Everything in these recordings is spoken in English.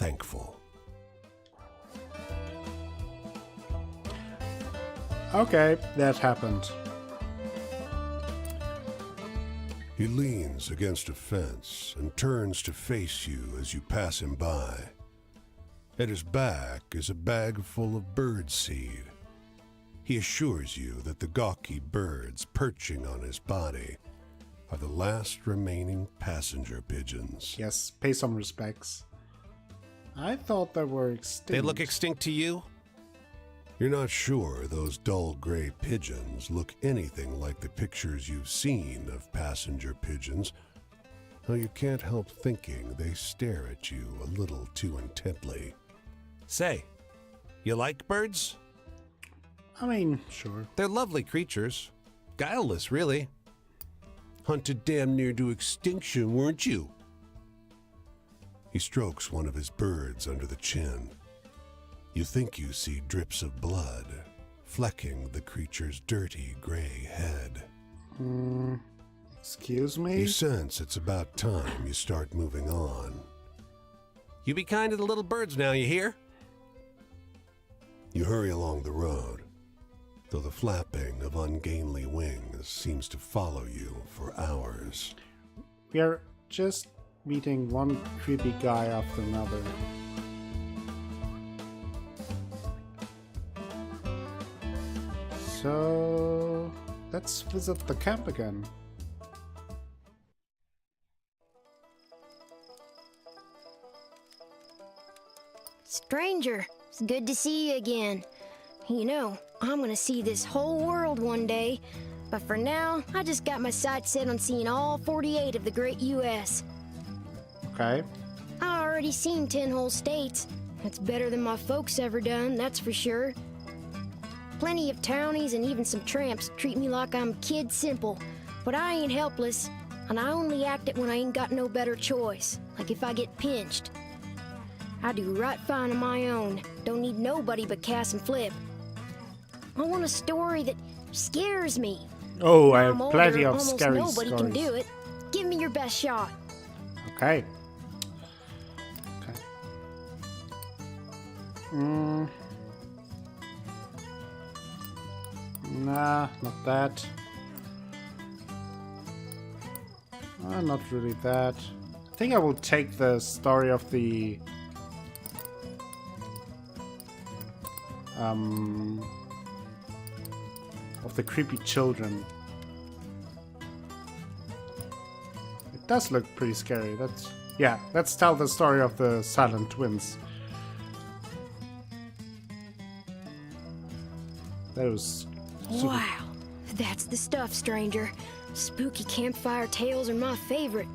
thankful. Okay, that happened. He leans against a fence and turns to face you as you pass him by. At his back is a bag full of bird seed. He assures you that the gawky birds perching on his body are the last remaining passenger pigeons. Yes, pay some respects. I thought they were extinct. They look extinct to you? You're not sure those dull gray pigeons look anything like the pictures you've seen of passenger pigeons, though you can't help thinking they stare at you a little too intently. Say, you like birds? I mean, sure. They're lovely creatures. Guileless, really. Hunted damn near to extinction, weren't you? He strokes one of his birds under the chin. You think you see drips of blood flecking the creature's dirty gray head. Excuse me? You sense it's about time you start moving on. You be kind to the little birds now, you hear? You hurry along the road, though the flapping of ungainly wings seems to follow you for hours. We are just meeting one creepy guy after another. So let's visit the camp again. Stranger, it's good to see you again. You know, I'm gonna see this whole world one day, but for now, I just got my sights set on seeing all 48 of the great U.S. Okay. I already seen 10 whole states. That's better than my folks ever done, that's for sure. Plenty of townies and even some tramps treat me like I'm kid simple, but I ain't helpless, and I only act it when I ain't got no better choice, like if I get pinched. I do right fine on my own, don't need nobody but Cass and Flip. I want a story that scares me. Oh, I Now have I'm plenty older, of almost scary nobody stories. can do it. Give me your best shot. Okay. Okay. Nah, not that. Not really that. I think I will take the story of the creepy children. It does look pretty scary. Yeah, let's tell the story of the silent twins. That was super. Wow, that's the stuff, stranger. Spooky campfire tales are my favorite.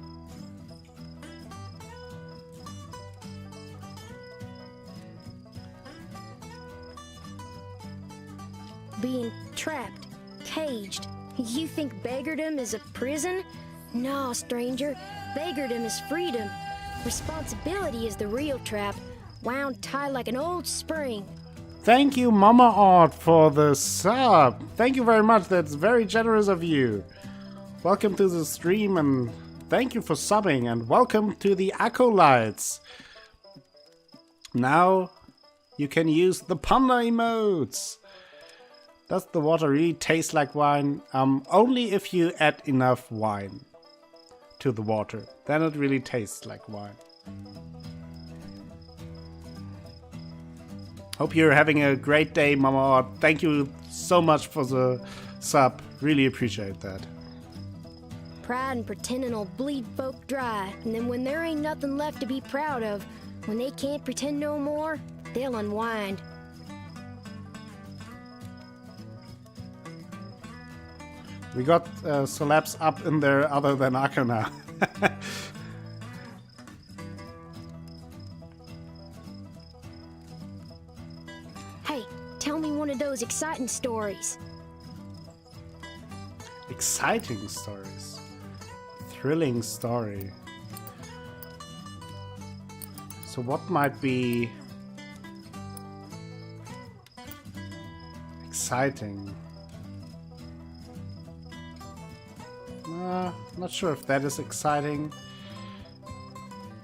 Being trapped, caged. You think beggardom is a prison? No, stranger. Beggardom is freedom. Responsibility is the real trap, wound tight like an old spring. Thank you, Mama Art, for the sub. Thank you very much. That's very generous of you. Welcome to the stream, and thank you for subbing, and welcome to the acolytes. Now you can use the panda emotes. Does the water really taste like wine? Only if you add enough wine to the water. Then it really tastes like wine. Hope you're having a great day, Mama Art. Thank you so much for the sub. Really appreciate that. Pride and pretending'll bleed folk dry, and then when there ain't nothing left to be proud of, when they can't pretend no more, they'll unwind. We got celebs up in there other than Akana. Hey, tell me one of those exciting stories. Exciting stories. Thrilling story. So what might be exciting? Not sure if that is exciting.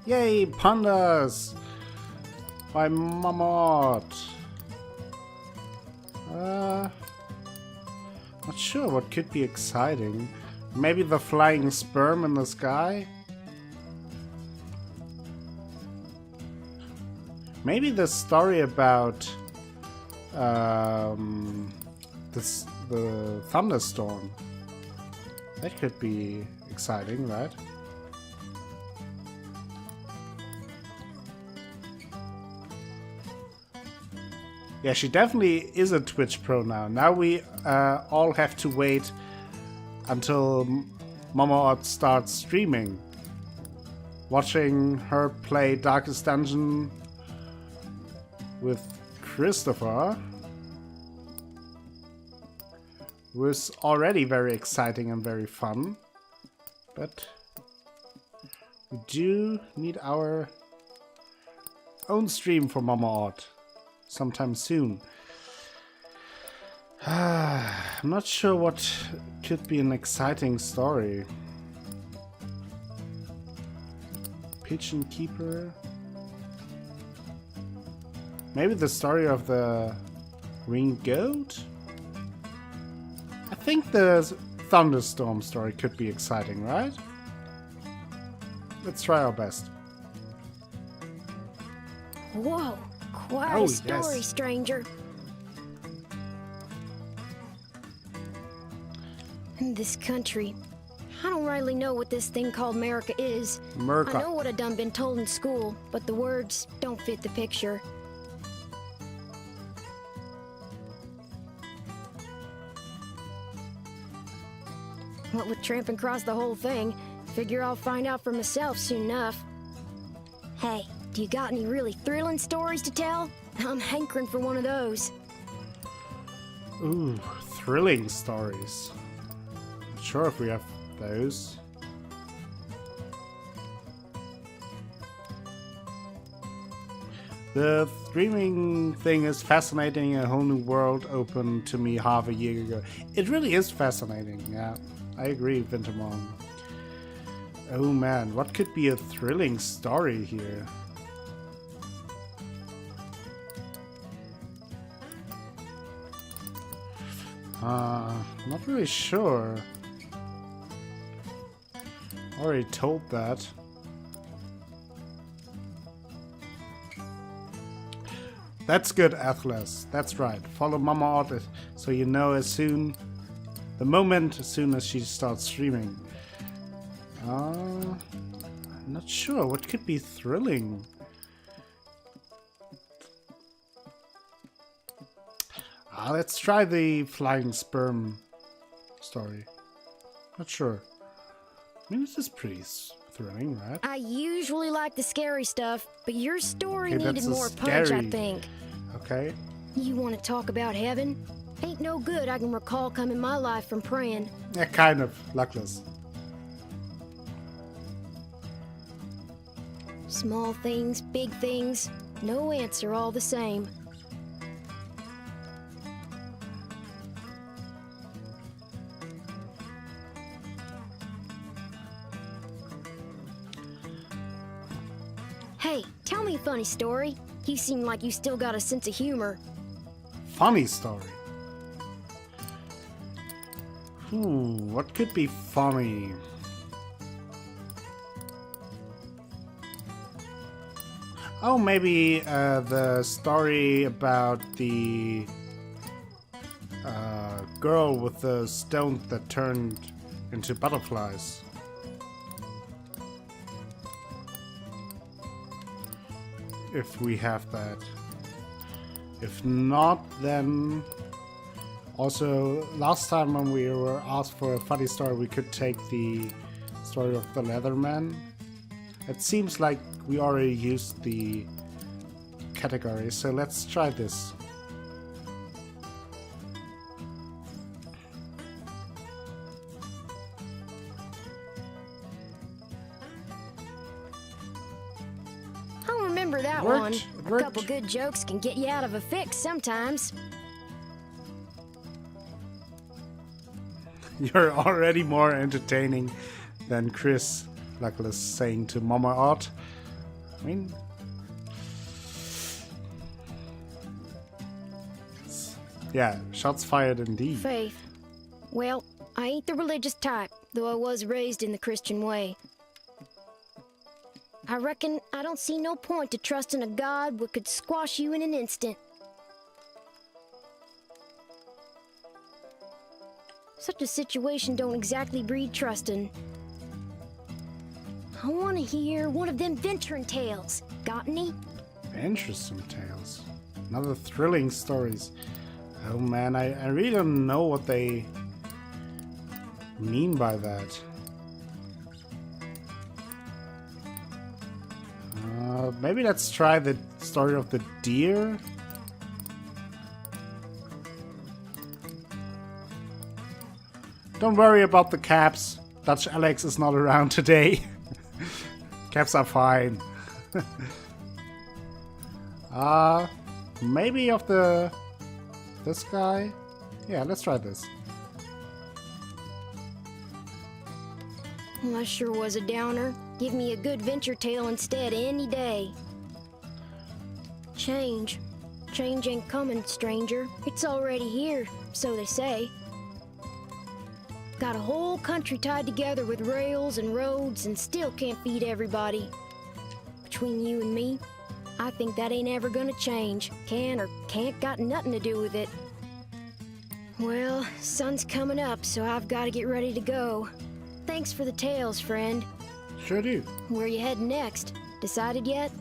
Yay, pandas! by Mammoth. Not sure what could be exciting. Maybe the flying sperm in the sky? Maybe the story about the thunderstorm. That could be exciting, right? Yeah, she definitely is a Twitch pro now. Now we all have to wait until Momo starts streaming. Watching her play Darkest Dungeon with Christopher was already very exciting and very fun. But we do need our own stream for Momo sometime soon. I'm not sure what could be an exciting story. Pigeon Keeper. Maybe the story of the Ring Goat? I think the Thunderstorm story could be exciting, right? Let's try our best. Whoa, quite Oh, a story, yes. stranger. In this country, I don't rightly know what this thing called America is. I know Merca. what I done been told in school, but the words don't fit the picture. What with tramping across the whole thing, figure I'll find out for myself soon enough. Hey, do you got any really thrilling stories to tell? I'm hankering for one of those. Ooh, thrilling stories. Not sure if we have those. The streaming thing is fascinating, a whole new world opened to me half a year ago. It really is fascinating, yeah. I agree, Wintermon. Oh man, what could be a thrilling story here? Not really sure. Already told that. That's good, Atlas. That's right. Follow Mama Art so you know as soon as she starts streaming. I'm not sure. What could be thrilling? Let's try the flying sperm story. Not sure. I mean, this is pretty thrilling, right? I usually like the scary stuff, but your story Okay, needed that's a more punch, I scary- think. Okay. You want to talk about heaven? Ain't no good I can recall coming my life from praying. Yeah, kind of. Luckless. Small things, big things, no answer all the same. Hey, tell me a funny story. You seem like you still got a sense of humor. Funny story. What could be funny? Oh, maybe the story about the girl with the stone that turned into butterflies. If we have that. If not, then also last time when we were asked for a funny story, we could take the story of the Leatherman. It seems like we already used the category, so let's try this. I'll remember that Worked, one. it A worked. couple good jokes can get you out of a fix sometimes. You're already more entertaining than Chris, Luckless saying to Mama Art. I mean, Yeah, shots fired indeed. Faith. Well, I ain't the religious type, though I was raised in the Christian way. I reckon I don't see no point to trusting a God what could squash you in an instant. Such a situation don't exactly breed trustin'. I want to hear one of them venturing tales. Got any? Interesting tales. Another thrilling stories. Oh man, I really don't know what they mean by that. Maybe let's try the story of the deer. Don't worry about the caps. Dutch Alex is not around today. Caps are fine. Maybe of this guy? Yeah, let's try this. Well, that sure was a downer. Give me a good venture tale instead any day. Change. Change ain't coming, stranger. It's already here, so they say. Got a whole country tied together with rails and roads and still can't feed everybody. Between you and me, I think that ain't ever gonna change. Can or can't got nothing to do with it. Well, sun's coming up, so I've got to get ready to go. Thanks for the tales, friend. Sure do. Where you heading next? Decided yet?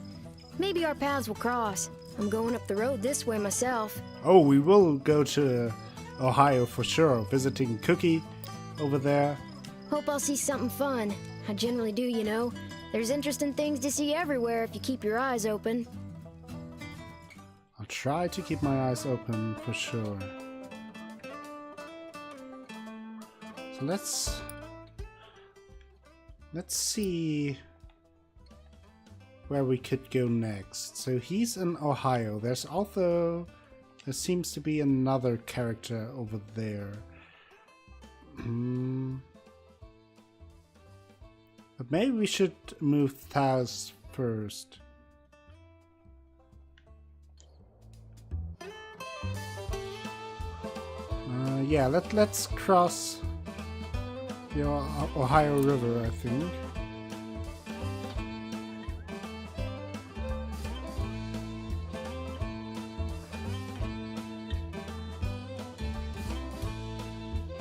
Maybe our paths will cross. I'm going up the road this way myself. Oh, we will go to Ohio for sure. Visiting Cookie over there. Hope I'll see something fun. I generally do, you know. There's interesting things to see everywhere if you keep your eyes open. I'll try to keep my eyes open for sure. So let's see where we could go next. So he's in Ohio. There seems to be another character over there. But maybe we should move south first. Yeah, let's cross the Ohio River, I think.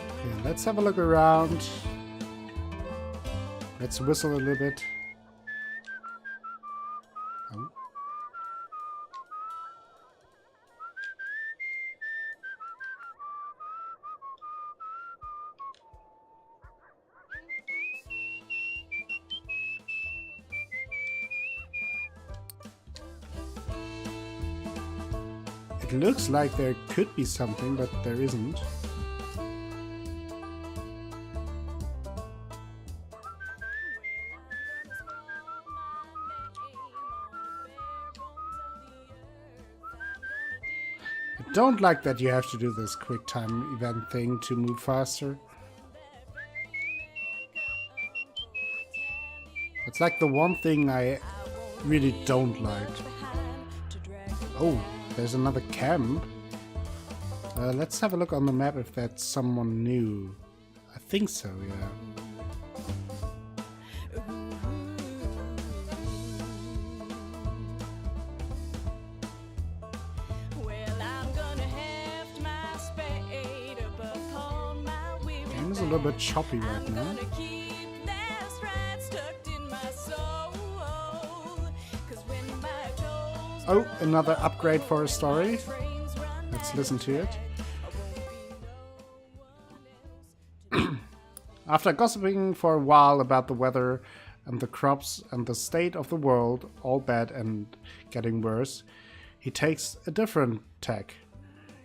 Okay, let's have a look around. Let's whistle a little bit. Oh. It looks like there could be something, but there isn't. I don't like that you have to do this quick time event thing to move faster. It's like the one thing I really don't like. Oh, there's another camp. Let's have a look on the map if that's someone new. I think so, yeah. Game is a little bit choppy right now. Oh, another upgrade for a story. Let's listen to it. After gossiping for a while about the weather and the crops and the state of the world, all bad and getting worse, he takes a different tack.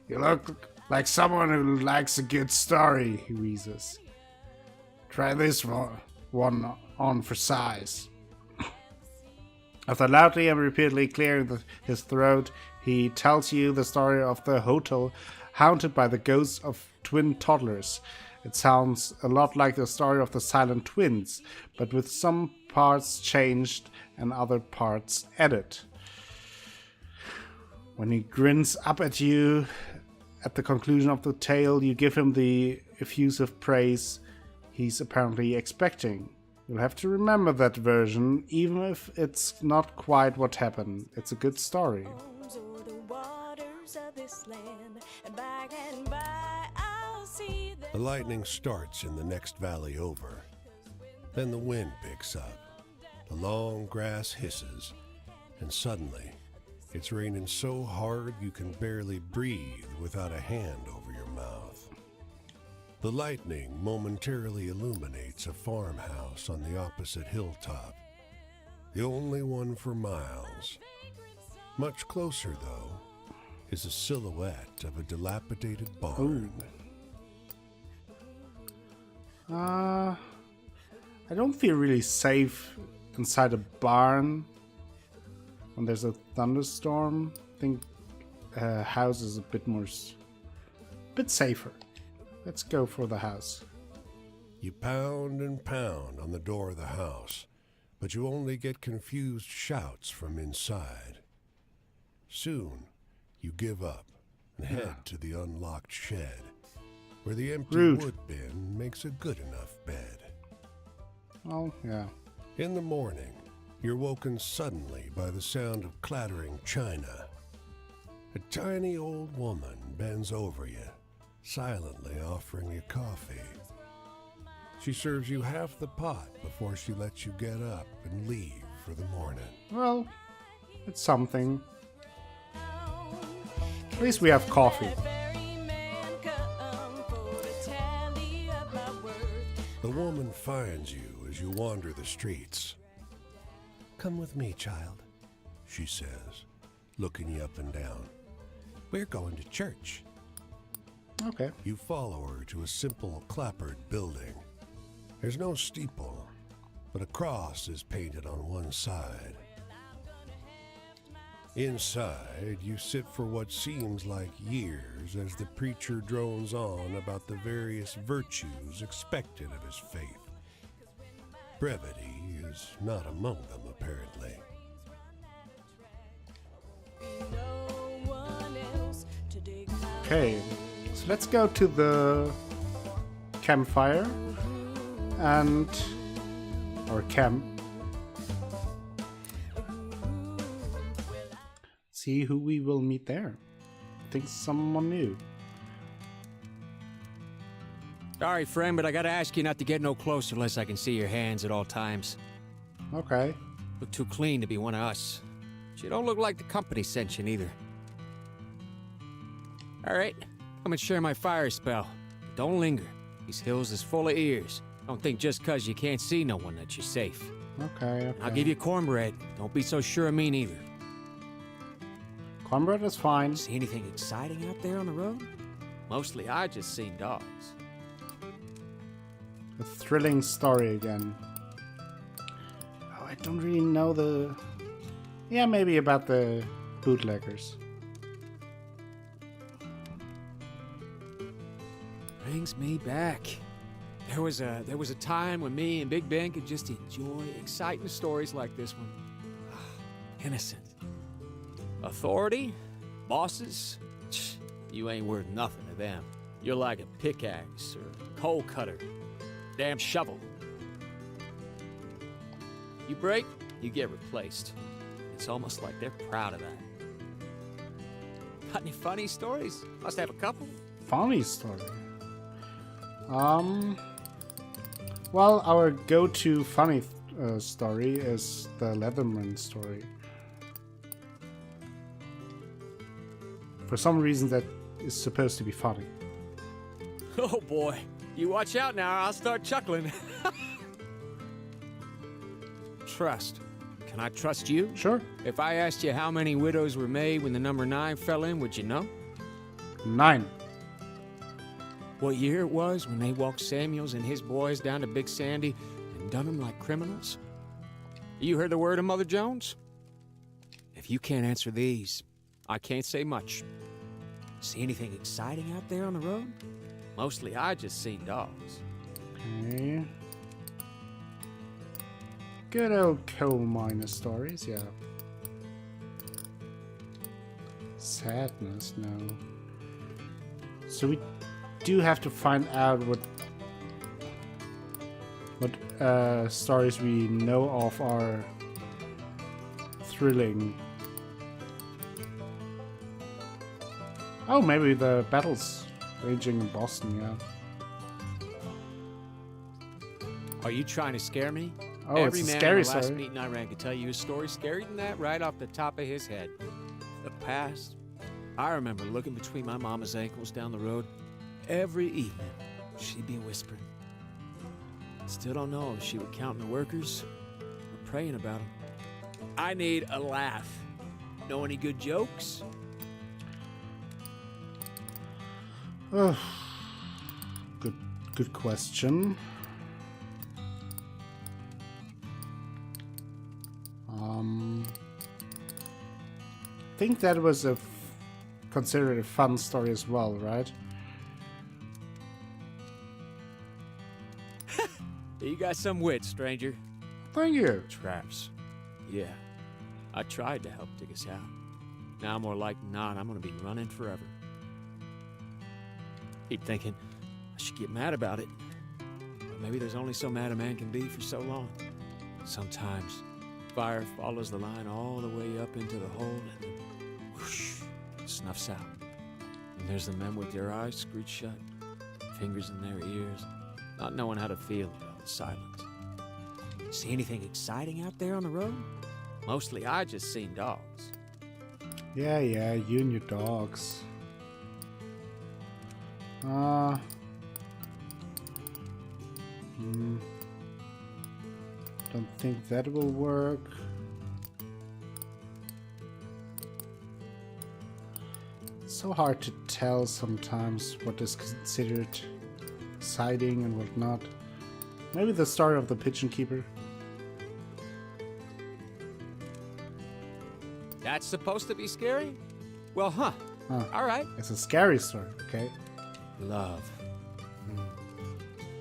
"You look like someone who likes a good story," he wheezes. "Try this one on for size." After loudly and repeatedly clearing his throat, he tells you the story of the hotel haunted by the ghosts of twin toddlers. It sounds a lot like the story of the Silent Twins, but with some parts changed and other parts added. When he grins up at you at the conclusion of the tale, you give him the effusive praise he's apparently expecting. You'll have to remember that version, even if it's not quite what happened. It's a good story. The lightning starts in the next valley over. Then the wind picks up. The long grass hisses, and suddenly it's raining so hard you can barely breathe without a hand over your mouth. The lightning momentarily illuminates a farmhouse on the opposite hilltop, the only one for miles. Much closer, though, is a silhouette of a dilapidated barn. I don't feel really safe inside a barn when there's a thunderstorm. I think a house is a bit safer. Let's go for the house. You pound and pound on the door of the house, but you only get confused shouts from inside. Soon, you give up and head to the unlocked shed, where the empty wood bin makes a good enough bed. Oh, yeah. In the morning, you're woken suddenly by the sound of clattering china. A tiny old woman bends over you, silently offering you coffee. She serves you half the pot before she lets you get up and leave for the morning. Well, it's something. At least we have coffee. The woman finds you as you wander the streets. "Come with me, child," she says, looking you up and down. "We're going to church." Okay. You follow her to a simple clapboard building. There's no steeple, but a cross is painted on one side. Inside, you sit for what seems like years as the preacher drones on about the various virtues expected of his faith. Brevity is not among them, apparently. Okay, so let's go to the campfire or camp. See who we will meet there. I think someone new. Sorry, friend, but I gotta ask you not to get no closer unless I can see your hands at all times. Okay. Look too clean to be one of us. But you don't look like the company sent you neither. Alright, come and share my fire spell. Don't linger. These hills is full of ears. Don't think just 'cause you can't see no one that you're safe. Okay. I'll give you cornbread. Don't be so sure of me neither. Cornbread is fine. See anything exciting out there on the road? Mostly I just seen dogs. A thrilling story again. Oh, I don't really know the... Yeah, maybe about the bootleggers. Brings me back. There was a time when me and Big Ben could just enjoy exciting stories like this one. Innocent. Authority? Bosses? You ain't worth nothing to them. You're like a pickaxe or a coal cutter. Damn shovel. You break, you get replaced. It's almost like they're proud of that. Got any funny stories? Must have a couple. Funny story. Well, our go-to funny story is the Leatherman story. For some reason that is supposed to be funny. Oh boy, you watch out now or I'll start chuckling. Trust. Can I trust you? Sure. If I asked you how many widows were made when the number 9 fell in, would you know? 9. What year it was when they walked Samuels and his boys down to Big Sandy and done them like criminals? You heard the word of Mother Jones? If you can't answer these, I can't say much. See anything exciting out there on the road? Mostly I just seen dogs. Okay. Good old coal miner stories, yeah. Sadness, no. So we do have to find out what stories we know of are thrilling. Oh, maybe the battles raging in Boston, yeah. Are you trying to scare me? Oh, Every it's a man scary in the last story. meeting I ran could tell you a story scarier than that right off the top of his head. The past. I remember looking between my mama's ankles down the road. Every evening, she'd be whispering. Still don't know if she was counting the workers or praying about them. I need a laugh. Know any good jokes? Oh, good question. I think that was considered a fun story as well, right? You got some wit, stranger. Thank you. Traps. Yeah. I tried to help dig us out. Now more like than not, I'm gonna be running forever. Keep thinking I should get mad about it. But maybe there's only so mad a man can be for so long. Sometimes fire follows the line all the way up into the hole and then whoosh, snuffs out. And there's the men with their eyes screwed shut, fingers in their ears, not knowing how to feel about the silence. See anything exciting out there on the road? Mostly I just seen dogs. Yeah, you and your dogs. Don't think that will work. It's so hard to tell sometimes what is considered exciting and what not. Maybe the story of the pigeon keeper. That's supposed to be scary? Well, huh. All right. It's a scary story, okay? Love.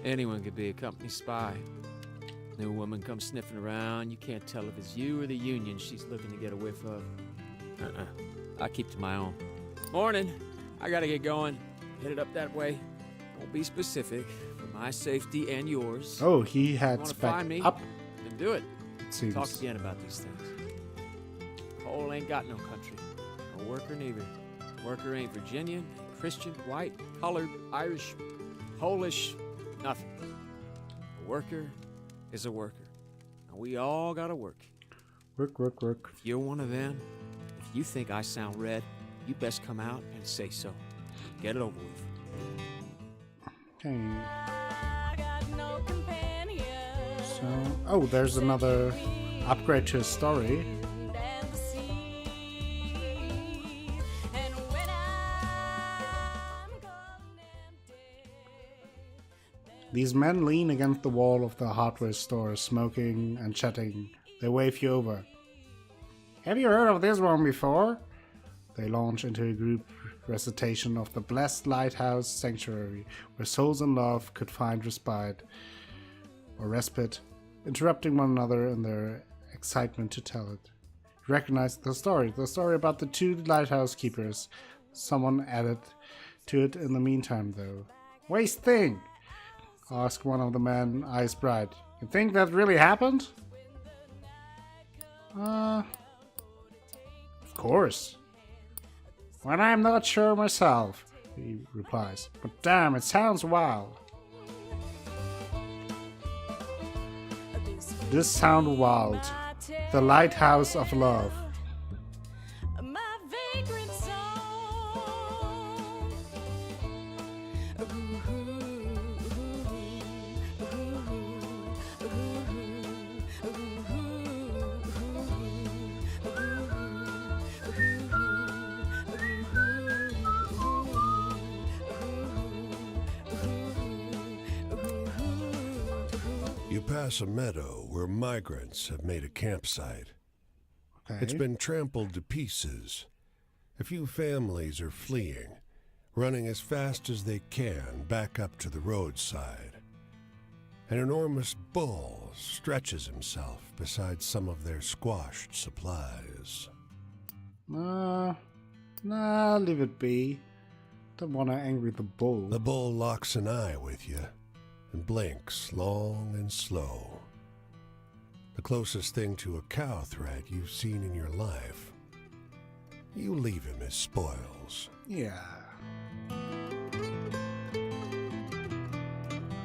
Anyone could be a company spy. New woman comes sniffing around. You can't tell if it's you or the union she's looking to get a whiff of. I keep to my own. Morning. I gotta get going. Headed up that way. Won't be specific for my safety and yours. Oh, he You heads wanna back find me? up, Then do it. it seems. Talk again about these things. Cole ain't got no country. No worker neither. Worker ain't Virginian, ain't Christian, white, colored, Irish, Polish, nothing. A worker is a worker. And we all gotta work. Work. If you're one of them, if you think I sound red, you best come out and say so. Get it over with. Okay. So, oh, there's another upgrade to his story. These men lean against the wall of the hardware store, smoking and chatting. They wave you over. Have you heard of this one before? They launch into a group recitation of the blessed lighthouse sanctuary, where souls in love could find respite, interrupting one another in their excitement to tell it. You recognize the story about the two lighthouse keepers. Someone added to it in the meantime, though. Waste thing! Asked one of the men, eyes bright. You think that really happened? Of course. Well, I'm not sure myself, he replies. But damn, it sounds wild. This sound wild. The Lighthouse of Love. You pass a meadow where migrants have made a campsite. Okay. It's been trampled to pieces. A few families are fleeing, running as fast as they can back up to the roadside. An enormous bull stretches himself beside some of their squashed supplies. Nah, leave it be. Don't want to angry the bull. The bull locks an eye with you and blinks long and slow. The closest thing to a cow threat you've seen in your life. You leave him as spoils. Yeah.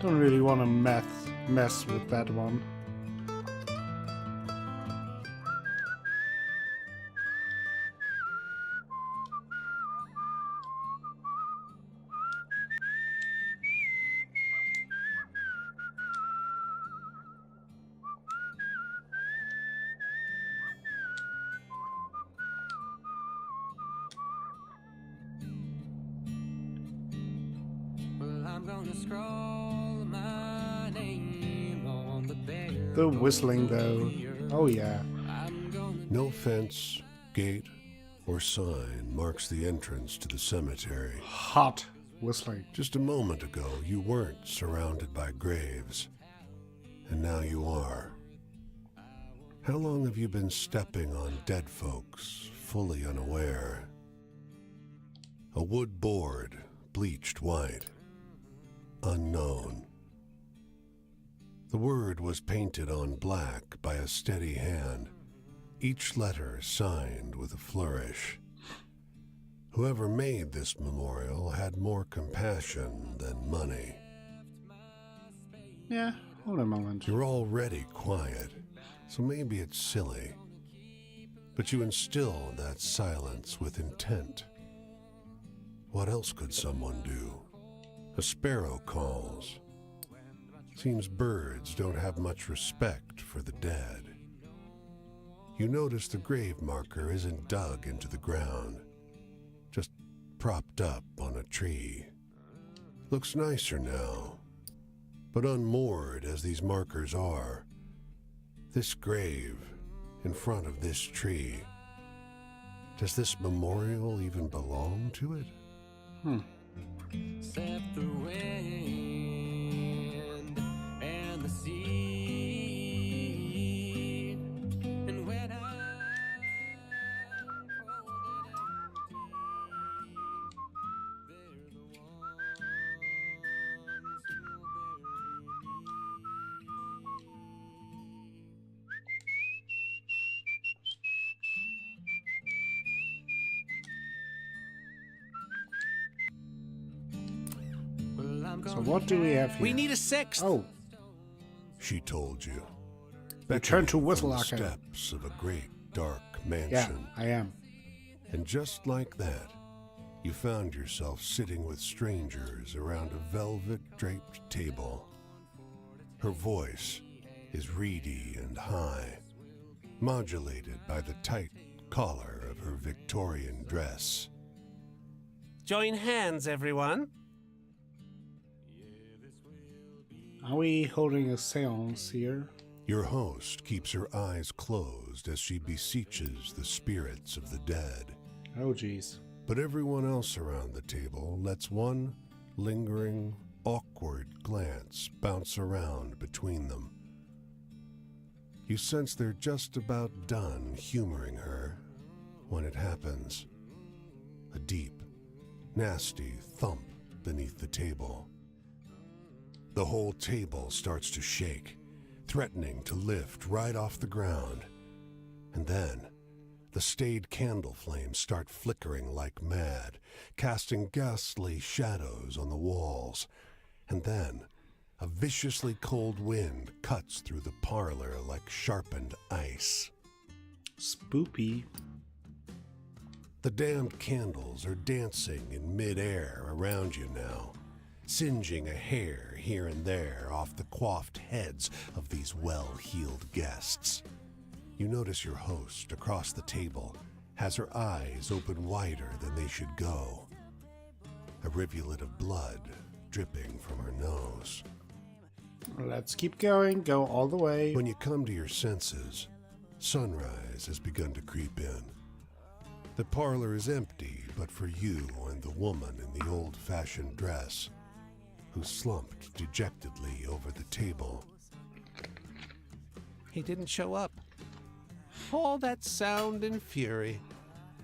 Don't really want to mess with that one. I'm gonna scroll my name on the bare. The whistling though. Oh yeah. No fence, gate, or sign marks the entrance to the cemetery. Hot whistling. Just a moment ago, you weren't surrounded by graves, and now you are. How long have you been stepping on dead folks, fully unaware? A wood board, bleached white. Unknown. The word was painted on black by a steady hand, each letter signed with a flourish. Whoever made this memorial had more compassion than money. Yeah, hold a moment. You're already quiet, so maybe it's silly. But you instill that silence with intent. What else could someone do? A sparrow calls. Seems birds don't have much respect for the dead. You notice the grave marker isn't dug into the ground, just propped up on a tree. Looks nicer now, but unmoored as these markers are, this grave in front of this tree, does this memorial even belong to it? Except the wind and the sea. And when I'm So what do we have here? We need a sixth. Oh, She told you. Return to Beckoning from the Whistlelocker. steps of a great dark yeah, mansion. I am. And just like that, you found yourself sitting with strangers around a velvet-draped table. Her voice is reedy and high, modulated by the tight collar of her Victorian dress. Join hands, everyone. Are we holding a seance here? Your host keeps her eyes closed as she beseeches the spirits of the dead. Oh, geez. But everyone else around the table lets one lingering, awkward glance bounce around between them. You sense they're just about done humoring her when it happens. A deep, nasty thump beneath the table. The whole table starts to shake, threatening to lift right off the ground. And then, the staid candle flames start flickering like mad, casting ghastly shadows on the walls. And then, a viciously cold wind cuts through the parlor like sharpened ice. Spoopy. The damned candles are dancing in midair around you now, singeing a hair here and there off the coiffed heads of these well-heeled guests. You notice your host across the table has her eyes open wider than they should go. A rivulet of blood dripping from her nose. Let's keep going. Go all the way. When you come to your senses, sunrise has begun to creep in. The parlor is empty but for you and the woman in the old-fashioned dress, who slumped dejectedly over the table. He didn't show up. All that sound and fury,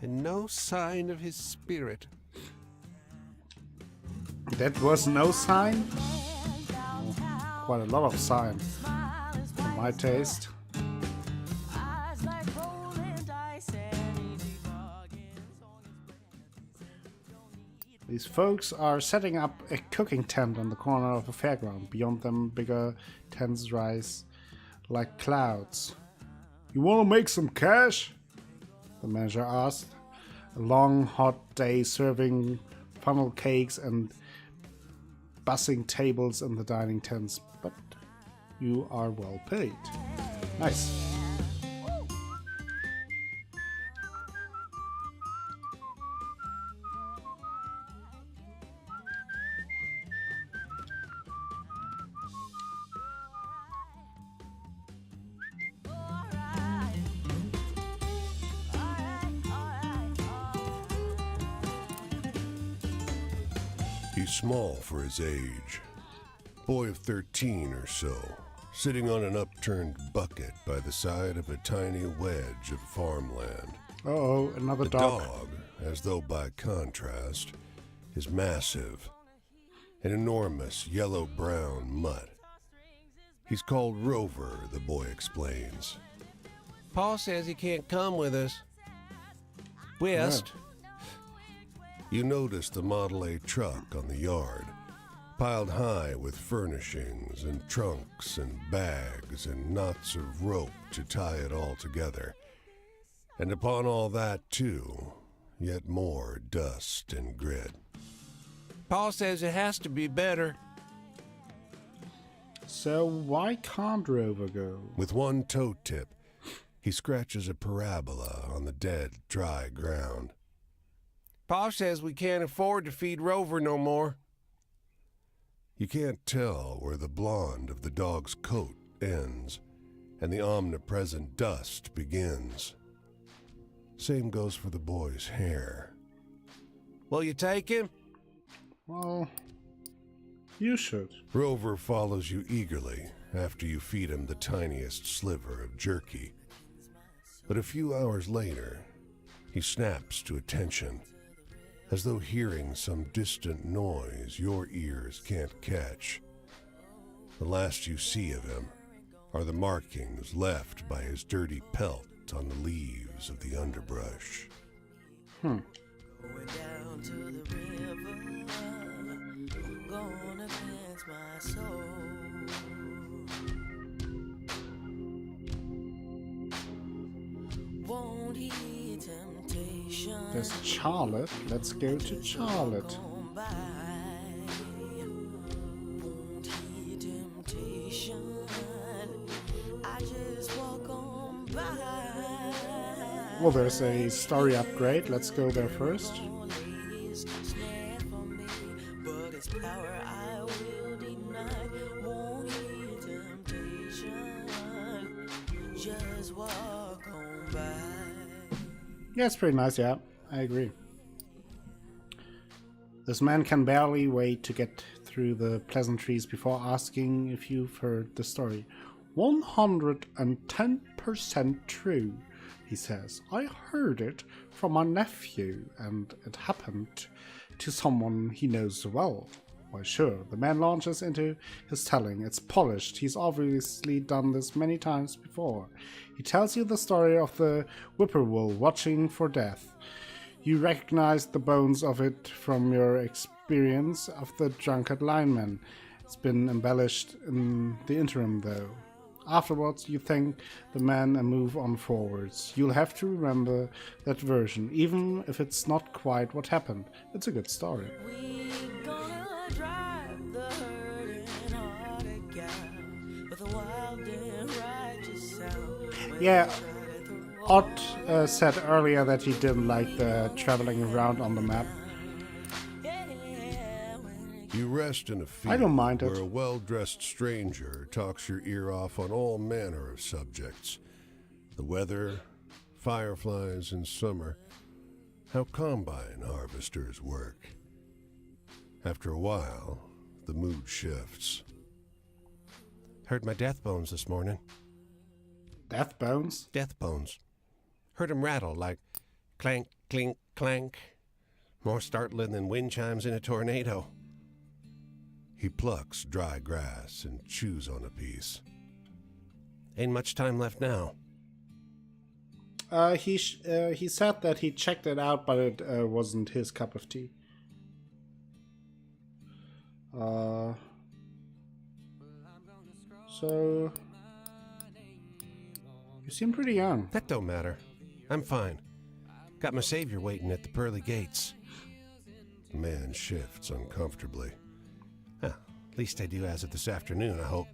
and no sign of his spirit. That was no sign? Quite a lot of sign, for my taste. These folks are setting up a cooking tent on the corner of a fairground. Beyond them, bigger tents rise like clouds. You want to make some cash? The manager asked. A long, hot day serving funnel cakes and bussing tables in the dining tents, but you are well paid. Nice. He's small for his age. Boy of 13 or so, sitting on an upturned bucket by the side of a tiny wedge of farmland. Uh-oh, another The dog. dog, as though by contrast, is massive. An enormous yellow-brown mutt. He's called Rover, the boy explains. Paul says he can't come with us. West. You notice the Model A truck on the yard, piled high with furnishings and trunks and bags and knots of rope to tie it all together. And upon all that, too, yet more dust and grit. Paul says it has to be better. So why can't Rover go? With one toe tip, he scratches a parabola on the dead, dry ground. Paul says we can't afford to feed Rover no more. You can't tell where the blonde of the dog's coat ends and the omnipresent dust begins. Same goes for the boy's hair. Will you take him? Well, you should. Rover follows you eagerly after you feed him the tiniest sliver of jerky. But a few hours later, he snaps to attention, as though hearing some distant noise your ears can't catch. The last you see of him are the markings left by his dirty pelt on the leaves of the underbrush. Going down to the river, gonna cleanse my soul. Won't heed temptation. There's Charlotte. Let's go to Charlotte. Won't heed temptation. I just walk on by. Well, there's a story upgrade. Let's go there first. Snare for me, but its power I will deny. Won't heed temptation. Just walk on by. Yeah, it's pretty nice, yeah. I agree. This man can barely wait to get through the pleasantries before asking if you've heard the story. 110% true, he says. I heard it from my nephew, and it happened to someone he knows well. Why, sure, the man launches into his telling. It's polished. He's obviously done this many times before. He tells you the story of the whippoorwill watching for death. You recognize the bones of it from your experience of the drunkard lineman. It's been embellished in the interim, though. Afterwards, you thank the man and move on forwards. You'll have to remember that version, even if it's not quite what happened. It's a good story. We gonna drive the herd and hearted gal with a wild and righteous sound. Yeah, Ott said earlier that he didn't like the traveling around on the map. You rest in a field I don't mind it. where a well-dressed stranger talks your ear off on all manner of subjects. The weather, fireflies in summer, how combine harvesters work. After a while, the mood shifts. Heard my death bones this morning. Death bones? Death bones. Heard 'em rattle like clank, clink, clank. More startling than wind chimes in a tornado. He plucks dry grass and chews on a piece. Ain't much time left now. He said that he checked it out, but it wasn't his cup of tea. So you seem pretty young. That don't matter. I'm fine. Got my savior waiting at the pearly gates. The man shifts uncomfortably. Huh, at least I do as of this afternoon, I hope.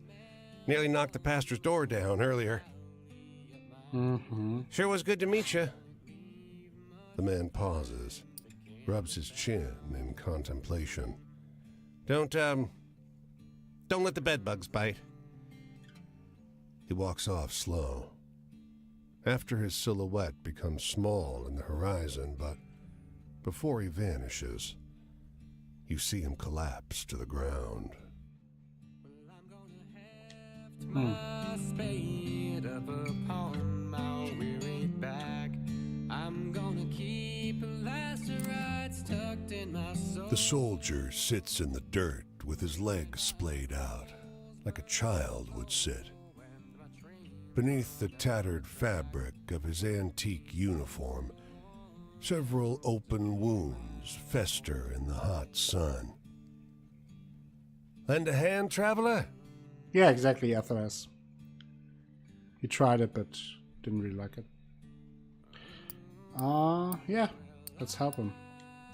Nearly knocked the pastor's door down earlier. Mm-hmm. Sure was good to meet you. The man pauses, rubs his chin in contemplation. Don't let the bedbugs bite. He walks off slow. After his silhouette becomes small in the horizon, but before he vanishes, you see him collapse to the ground. My spade up upon my weary back. I'm gonna keep lacerates tucked in my soul. The soldier sits in the dirt with his legs splayed out, like a child would sit. Beneath the tattered fabric of his antique uniform, several open wounds fester in the hot sun. Lend a hand, traveler? Yeah, exactly, Athenas. He tried it, but didn't really like it. Yeah, let's help him.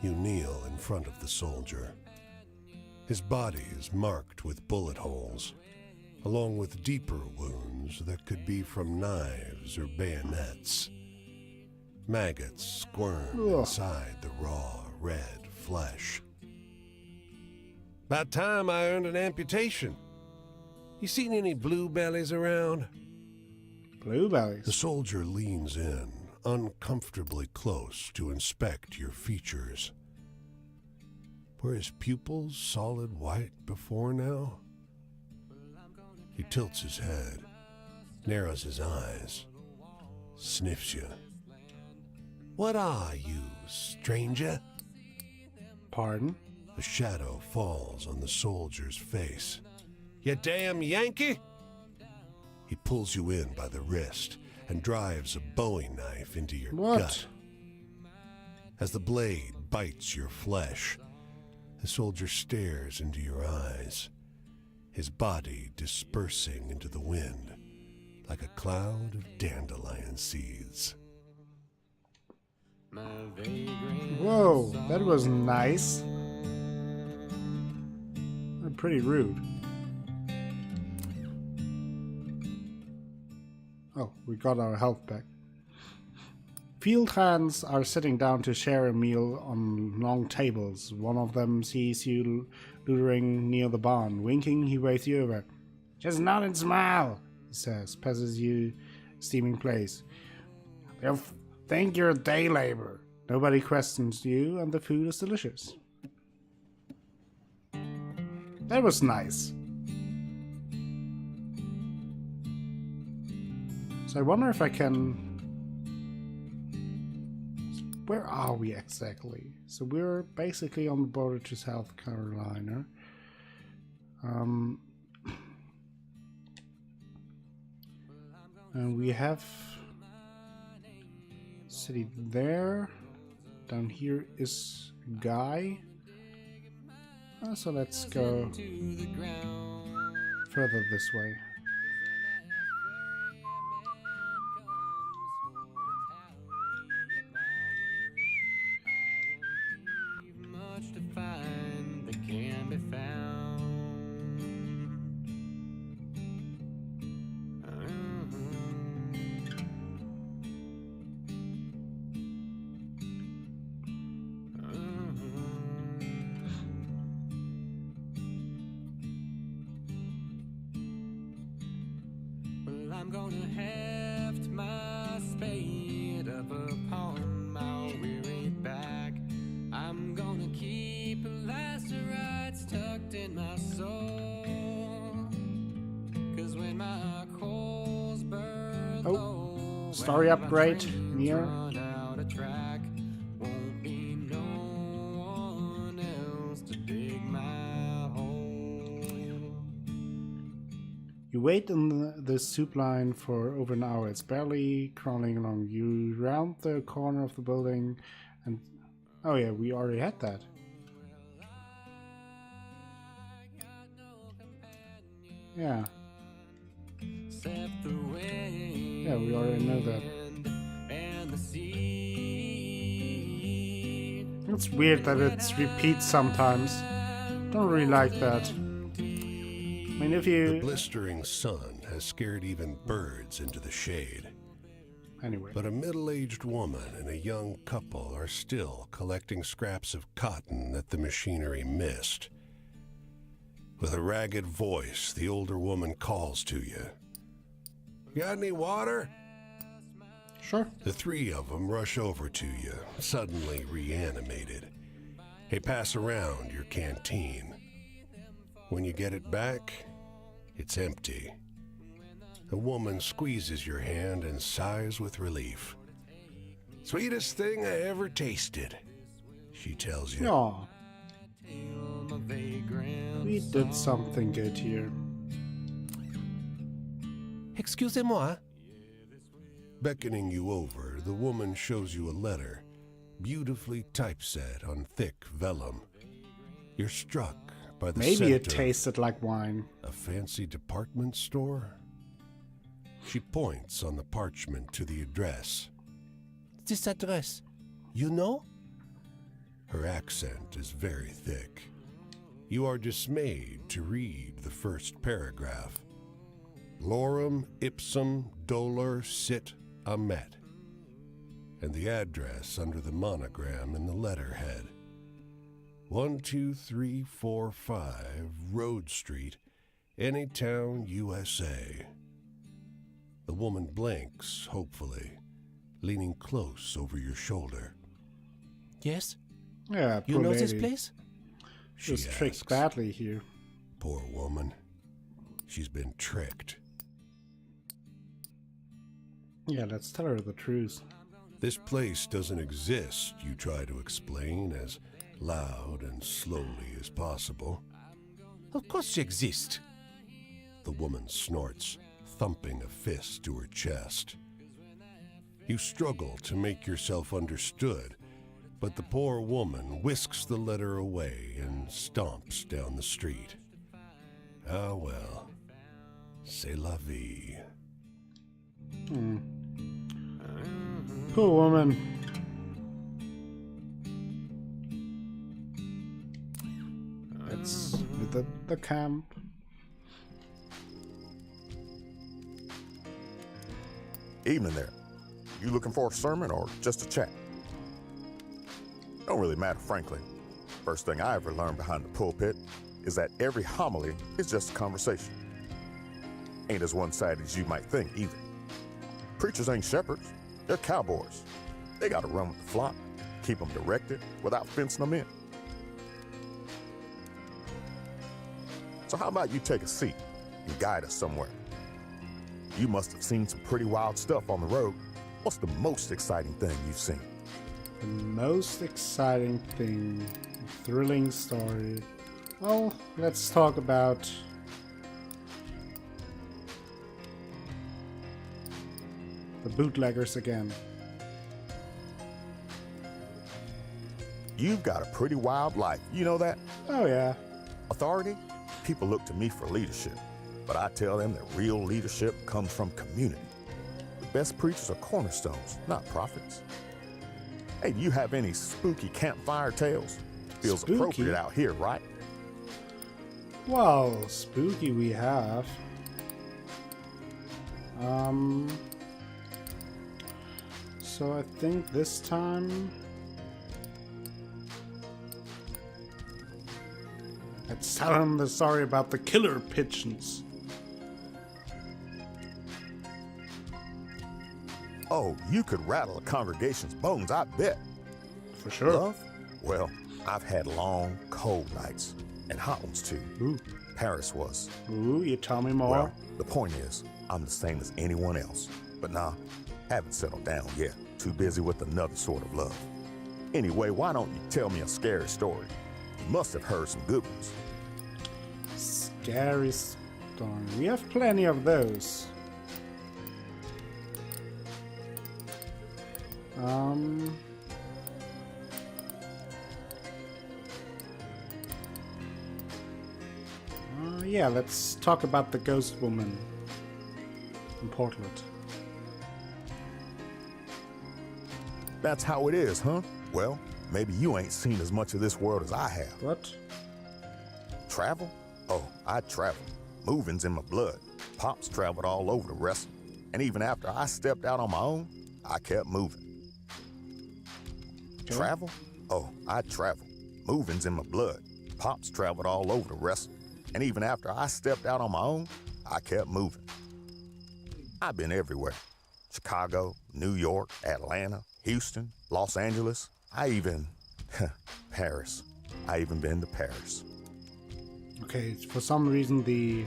You kneel in front of the soldier. His body is marked with bullet holes, along with deeper wounds that could be from knives or bayonets. Maggots squirm Ugh. inside the raw, red flesh. About time I earned an amputation. You seen any bluebellies around? The Bluebellies. soldier leans in, uncomfortably close to inspect your features. Were his pupils solid white before now? He tilts his head, narrows his eyes, sniffs you. What are you, stranger? Pardon? A shadow falls on the soldier's face. You damn Yankee? He pulls you in by the wrist and drives a bowie knife into your What? gut. As the blade bites your flesh, the soldier stares into your eyes, his body dispersing into the wind like a cloud of dandelion seeds. Whoa, that was nice. Pretty rude. Oh, we got our health back. Field hands are sitting down to share a meal on long tables. One of them sees you loitering near the barn. Winking, he waves you over. Just nod and smile, he says, passes you steaming place. They'll think you're day labor. Nobody questions you, and the food is delicious. That was nice. So I wonder if I can... Where are we exactly? So we're basically on the border to South Carolina. And we have city there. Down here is Guy. So let's go further this way. Much to find that can be found. Well, I'm gonna heft my spade up upon my weary back. I'm gonna keep lacerates tucked in my soul. 'Cause when my coals burn low, story when my upgrade trains near. run out of track, won't be no one else to dig my hole. You wait in the soup line for over an hour. It's barely crawling along. You round the corner of the building and... Oh yeah, we already had that. Yeah. Yeah, we already know that. It's weird that it repeats sometimes. Don't really like that. I mean, if The you... blistering sun has scared even birds into the shade. Anyway. But a middle-aged woman and a young couple are still collecting scraps of cotton that the machinery missed. With a ragged voice, the older woman calls to you. Got any water? Sure. The three of them rush over to you, suddenly reanimated. They pass around your canteen. When you get it back, it's empty. The woman squeezes your hand and sighs with relief. Sweetest thing I ever tasted, she tells you. Aw. We did something good here. Excusez-moi. Beckoning you over, the woman shows you a letter, beautifully typeset on thick vellum. You're struck by the Maybe it center. tasted like wine. A fancy department store? She points on the parchment to the address. This address, you know? Her accent is very thick. You are dismayed to read the first paragraph. Lorem ipsum dolor sit amet. And the address under the monogram in the letterhead. 12345 Road Street, Anytown, USA. The woman blinks, hopefully, leaning close over your shoulder. Yes? Yeah, You poor know lady. this place? She was She tricked asks. badly here. Poor woman. She's been tricked. Yeah, let's tell her the truth. This place doesn't exist, you try to explain as loud and slowly as possible. Of course she exists. The woman snorts, thumping a fist to her chest. You struggle to make yourself understood, but the poor woman whisks the letter away and stomps down the street. Ah well, c'est la vie. Poor woman. Let's visit the camp. Evening there. You looking for a sermon or just a chat? Don't really matter, frankly. First thing I ever learned behind the pulpit is that every homily is just a conversation. Ain't as one-sided as you might think, either. Preachers ain't shepherds, they're cowboys. They gotta run with the flock, keep them directed without fencing them in. So how about you take a seat and guide us somewhere? You must have seen some pretty wild stuff on the road. What's the most exciting thing you've seen? The most exciting thing, thrilling story. Well, let's talk about the bootleggers again. You've got a pretty wild life, you know that? Oh yeah. Authority? People look to me for leadership, but I tell them that real leadership comes from community. The best preachers are cornerstones, not prophets. Hey, do you have any spooky campfire tales? Feels Spooky? appropriate out here, right? Well, spooky we have. So I think this time let's tell him the story about the killer pigeons. Oh, you could rattle a congregation's bones, I bet. For sure. Love? Well, I've had long, cold nights, and hot ones too. Ooh. Paris was. Ooh, you tell me more. Well, the point is, I'm the same as anyone else. But nah, haven't settled down yet. Too busy with another sort of love. Anyway, why don't you tell me a scary story? You must have heard some good ones. Scary. Darn, we have plenty of those. Yeah, let's talk about the ghost woman in Portland. That's how it is, huh? Well, maybe you ain't seen as much of this world as I have. What? Travel? Oh, I travel. Moving's in my blood. Pops traveled all over to wrestle. And even after I stepped out on my own, I kept moving. Okay. Travel? Oh, I travel. Moving's in my blood. Pops traveled all over to wrestle. And even after I stepped out on my own, I kept moving. I've been everywhere. Chicago, New York, Atlanta, Houston, Los Angeles. Paris. I even been to Paris. Okay, for some reason the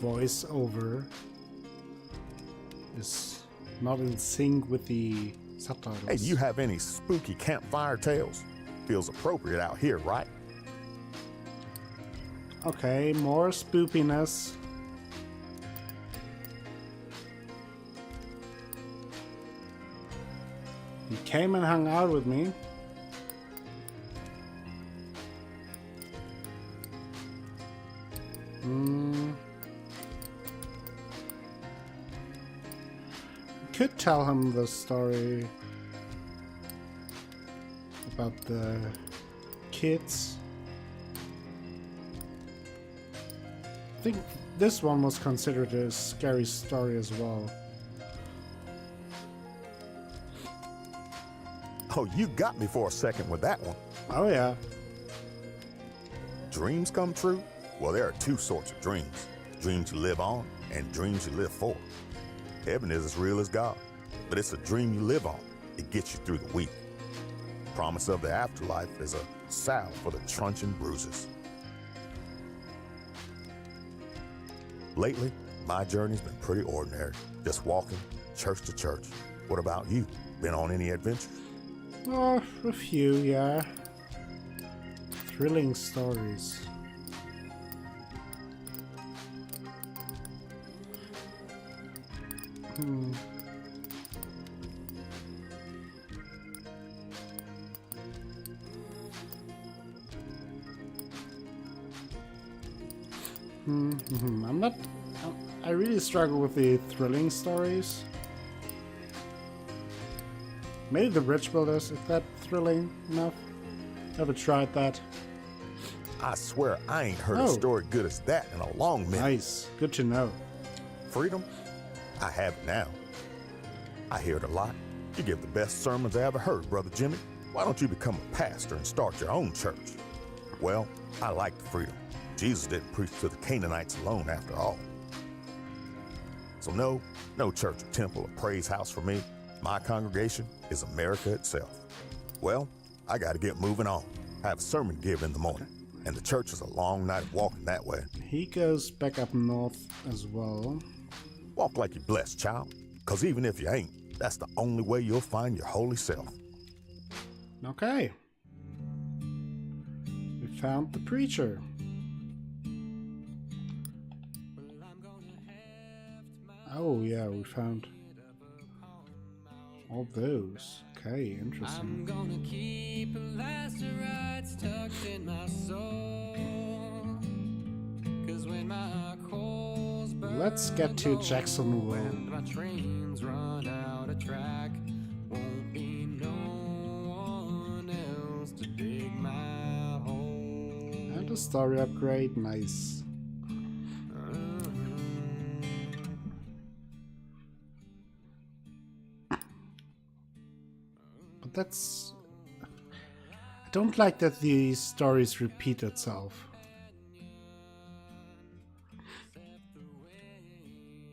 voiceover is not in sync with the subtitles. Hey, you have any spooky campfire tales? Feels appropriate out here, right? Okay, more spoopiness. He came and hung out with me. Could tell him the story about the kids. I think this one was considered a scary story as well. Oh, you got me for a second with that one. Oh yeah. Dreams come true? Well, there are two sorts of dreams. Dreams you live on and dreams you live for. Heaven is as real as God, but it's a dream you live on. It gets you through the week. Promise of the afterlife is a salve for the truncheon bruises. Lately, my journey's been pretty ordinary, just walking church to church. What about you? Been on any adventures? Oh, a few, yeah. Thrilling stories. I really struggle with the thrilling stories. Maybe the Bridge Builders, is that thrilling enough? Never tried that. I swear I ain't heard Oh. a story good as that in a long minute. Nice, good to know. Freedom? I have it now. I hear it a lot. You give the best sermons I ever heard, Brother Jimmy. Why don't you become a pastor and start your own church? Well, I like the freedom. Jesus didn't preach to the Canaanites alone after all. So no church or temple or praise house for me. My congregation is America itself. Well, I gotta get moving on. I have a sermon to give in the morning, and the church is a long night of walking that way. He goes back up north as well. Walk like you're blessed, child, because even if you ain't, that's the only way you'll find your holy self. Okay. We found the preacher. Oh yeah, we found all those. Okay, I'm interesting. gonna keep Lazarites tucked in my soul. 'Cause when my coals burn Let's get to low Jacksonville. and my trains run out of track, won't be no one else to dig my hole. And a story upgrade, nice. But that's... I don't like that the stories repeat itself.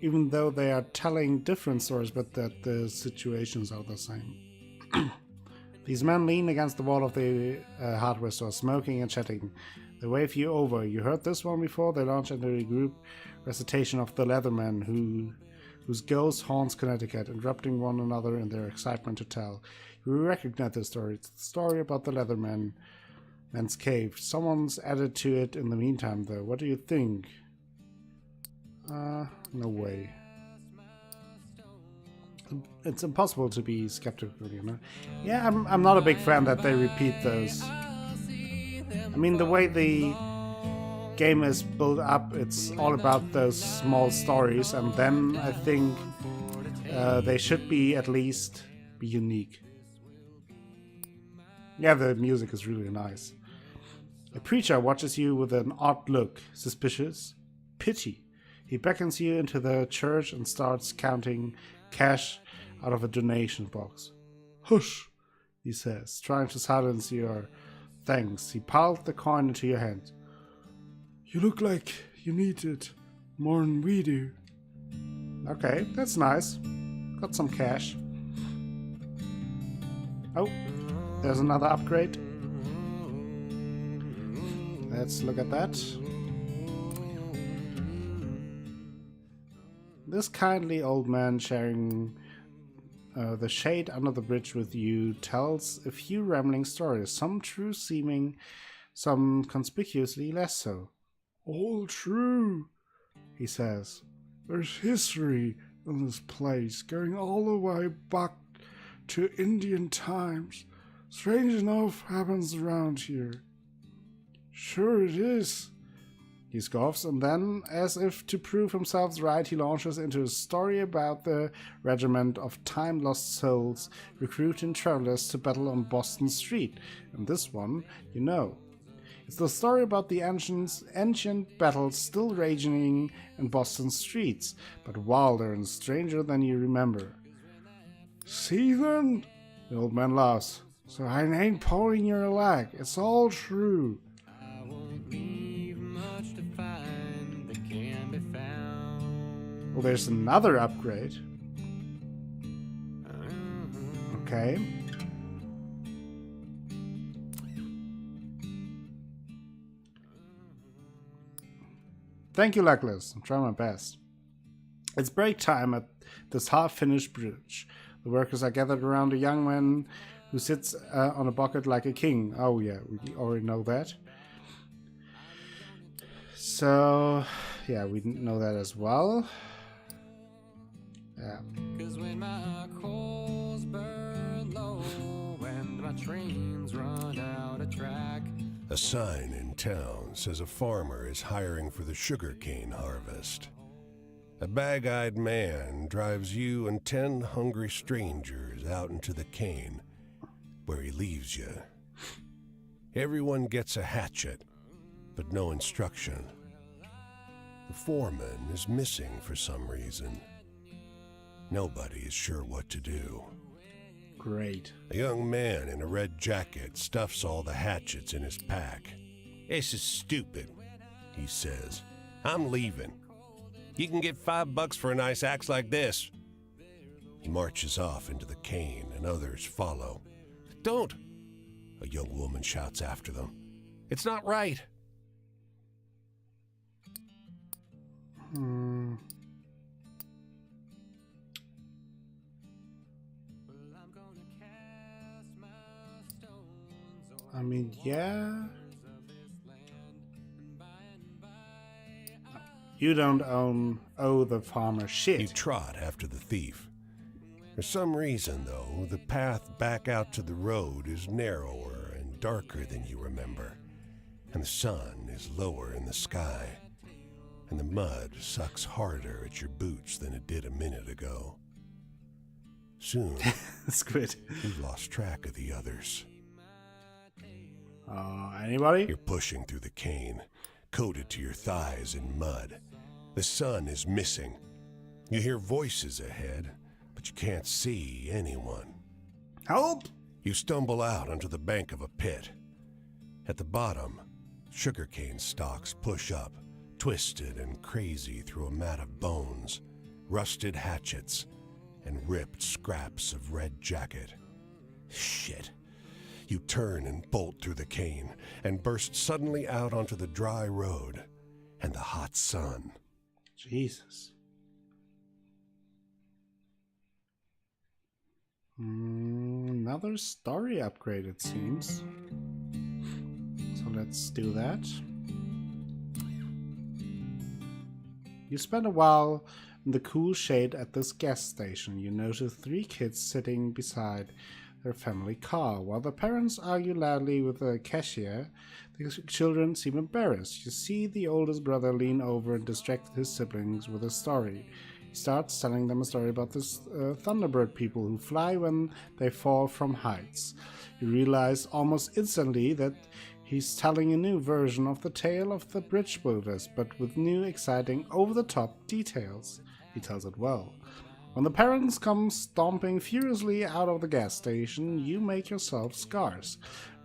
Even though they are telling different stories, but that the situations are the same. These men lean against the wall of the hardware store, smoking and chatting. They wave you over. You heard this one before? They launch into a group recitation of the Leatherman, whose ghost haunts Connecticut, interrupting one another in their excitement to tell. You recognize this story. It's the story about the Leatherman Man's Cave. Someone's added to it in the meantime, though. What do you think? No way. It's impossible to be skeptical, you know? Yeah, I'm not a big fan that they repeat those. I mean, the way the game is built up, it's all about those small stories, and then I think they should be at least be unique. Yeah, the music is really nice. A preacher watches you with an odd look, suspicious, pity. He beckons you into the church and starts counting cash out of a donation box. Hush, he says, trying to silence your thanks. He piled the coin into your hand. You look like you need it more than we do. Okay, that's nice. Got some cash. Oh, there's another upgrade. Let's look at that. This kindly old man sharing the shade under the bridge with you tells a few rambling stories, some true seeming, some conspicuously less so. All true, he says. There's history in this place, going all the way back to Indian times. Strange enough happens around here. Sure it is. He scoffs, and then, as if to prove himself right, he launches into a story about the regiment of time-lost souls recruiting travelers to battle on Boston Street. And this one, you know. It's the story about the ancient battles still raging in Boston streets, but wilder and stranger than you remember. See then? The old man laughs. So I ain't pulling your leg. It's all true. Well, there's another upgrade. Okay. Thank you, Luckless. I'm trying my best. It's break time at this half-finished bridge. The workers are gathered around a young man who sits on a bucket like a king. Oh yeah, we already know that. So, yeah, we know that as well. Yeah. 'Cause when my coals burn low and my trains run out of track, A sign in town says a farmer is hiring for the sugarcane harvest. A bag-eyed man drives you and 10 hungry strangers out into the cane, where he leaves you. Everyone gets a hatchet, but no instruction. The foreman is missing for some reason. Nobody is sure what to do. Great. A young man in a red jacket stuffs all the hatchets in his pack. This is stupid, he says. I'm leaving. You can get $5 for a nice axe like this. He marches off into the cane and others follow. Don't, a young woman shouts after them. It's not right. I mean, yeah. You don't owe the farmer shit. You trot after the thief. For some reason, though, the path back out to the road is narrower and darker than you remember, and the sun is lower in the sky, and the mud sucks harder at your boots than it did a minute ago. Soon, Squid. you've lost track of the others. Anybody? You're pushing through the cane, coated to your thighs in mud. The sun is missing. You hear voices ahead, but you can't see anyone. Help! You stumble out onto the bank of a pit. At the bottom, sugarcane stalks push up, twisted and crazy through a mat of bones, rusted hatchets, and ripped scraps of red jacket. Shit. You turn and bolt through the cane and burst suddenly out onto the dry road and the hot sun. Jesus. Another story upgrade, it seems. let's do that. You spend a while in the cool shade at this gas station. You notice 3 kids sitting beside their family car. While the parents argue loudly with the cashier, the children seem embarrassed. You see the oldest brother lean over and distract his siblings with a story. He starts telling them a story about this Thunderbird people who fly when they fall from heights. You realize almost instantly that he's telling a new version of the tale of the bridge builders, but with new, exciting, over-the-top details. He tells it well. When the parents come stomping furiously out of the gas station, you make yourself scarce,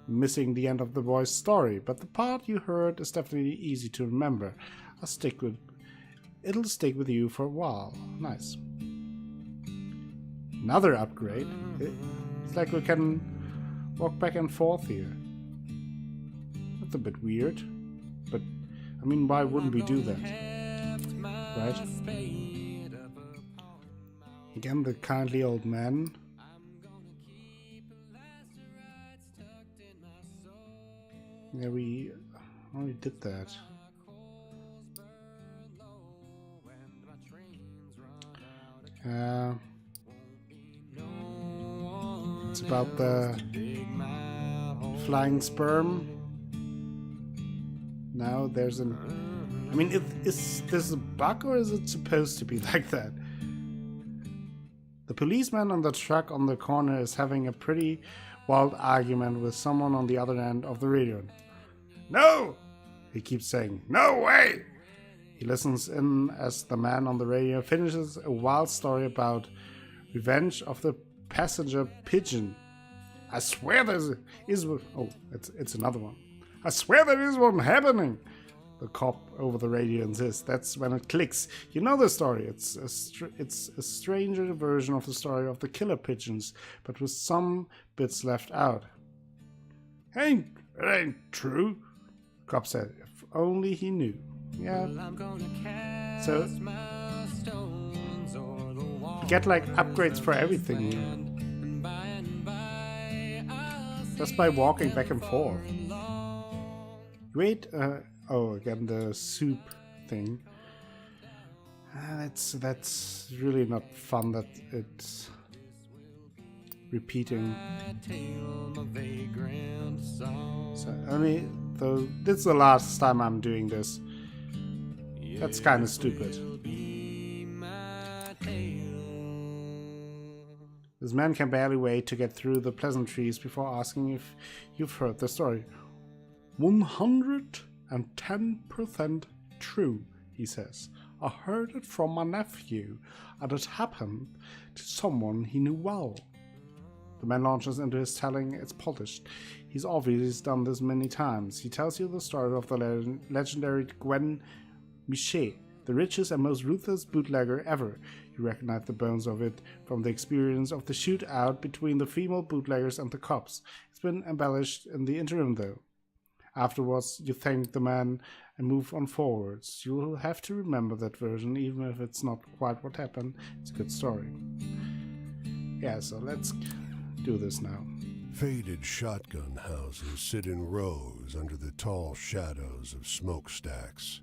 missing the end of the boy's story, but the part you heard is definitely easy to remember. It'll stick with you for a while. Nice. Another upgrade. It's like we can walk back and forth here. That's a bit weird, but I mean, why wouldn't we do that? Right? Again, the kindly old man. Yeah, we already did that. It's about the flying sperm. Now there's an... I mean, is this a bug or is it supposed to be like that? The policeman on the truck on the corner is having a pretty wild argument with someone on the other end of the radio. No! He keeps saying, no way! He listens in as the man on the radio finishes a wild story about revenge of the passenger pigeon. I swear there is... Oh, it's another one. I swear there is one happening! The cop over the radio insists. That's when it clicks. You know the story. It's a stranger version of the story of the killer pigeons, but with some bits left out. It ain't true, the cop said. If only he knew. Yeah. So you get like upgrades for everything here. Just by walking back and forth. Wait, oh, again the soup thing. That's really not fun that it's repeating. So, I mean, though this is the last time I'm doing this. That's kind of stupid. This man can barely wait to get through the pleasantries before asking if you've heard the story. 110% true, he says. I heard it from my nephew, and it happened to someone he knew well. The man launches into his telling. It's polished. He's obviously done this many times. He tells you the story of the legendary Gwen Michet, the richest and most ruthless bootlegger ever. You recognize the bones of it from the experience of the shootout between the female bootleggers and the cops. It's been embellished in the interim, though. Afterwards, you thank the man and move on forwards. You'll have to remember that version, even if it's not quite what happened. It's a good story. Yeah, so let's do this now. Faded shotgun houses sit in rows under the tall shadows of smokestacks.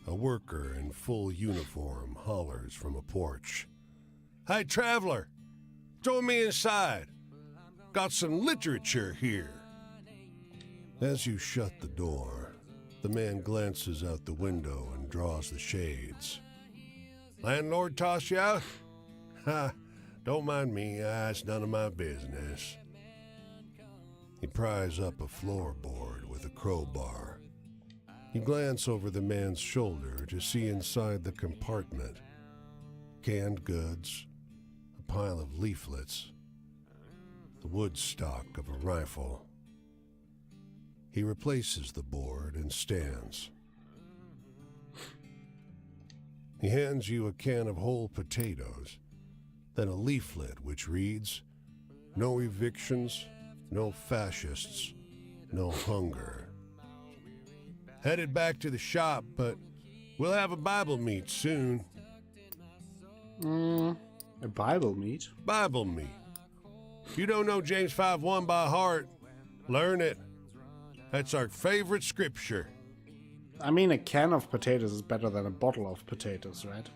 A worker in full uniform hollers from a porch. Hey, traveler! Join me inside. Got some literature here. As you shut the door, the man glances out the window and draws the shades. Landlord toss you out? Ha! Don't mind me, it's none of my business. He pries up a floorboard with a crowbar. You glance over the man's shoulder to see inside the compartment. Canned goods, a pile of leaflets, the wood stock of a rifle. He replaces the board and stands. He hands you a can of whole potatoes, then a leaflet which reads, "No evictions, no fascists, no hunger." Headed back to the shop, but we'll have a Bible meet soon. A Bible meet? Bible meet. If you don't know James 5:1 by heart, learn it. That's our favorite scripture. I mean, a can of potatoes is better than a bottle of potatoes, right?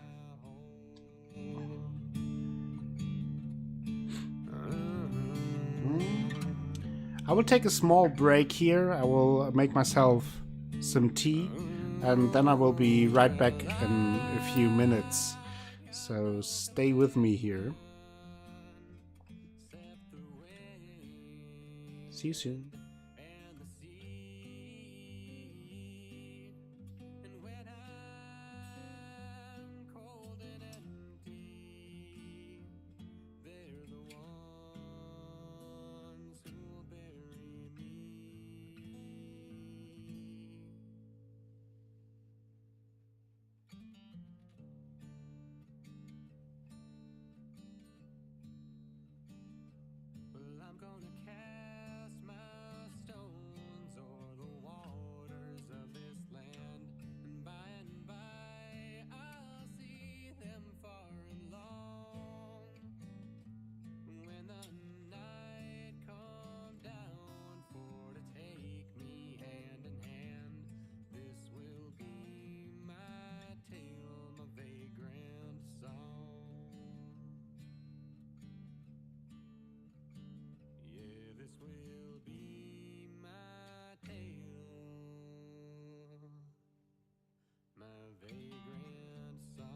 I will take a small break here. I will make myself some tea, and then I will be right back in a few minutes. So stay with me here. See you soon. I'm gonna cast my stones o'er the waters of this land, and by I'll see them far and long. When the night come down for to take me hand in hand, this will be my tale, my vagrant song. Yeah, this will be my tale, my vagrant song.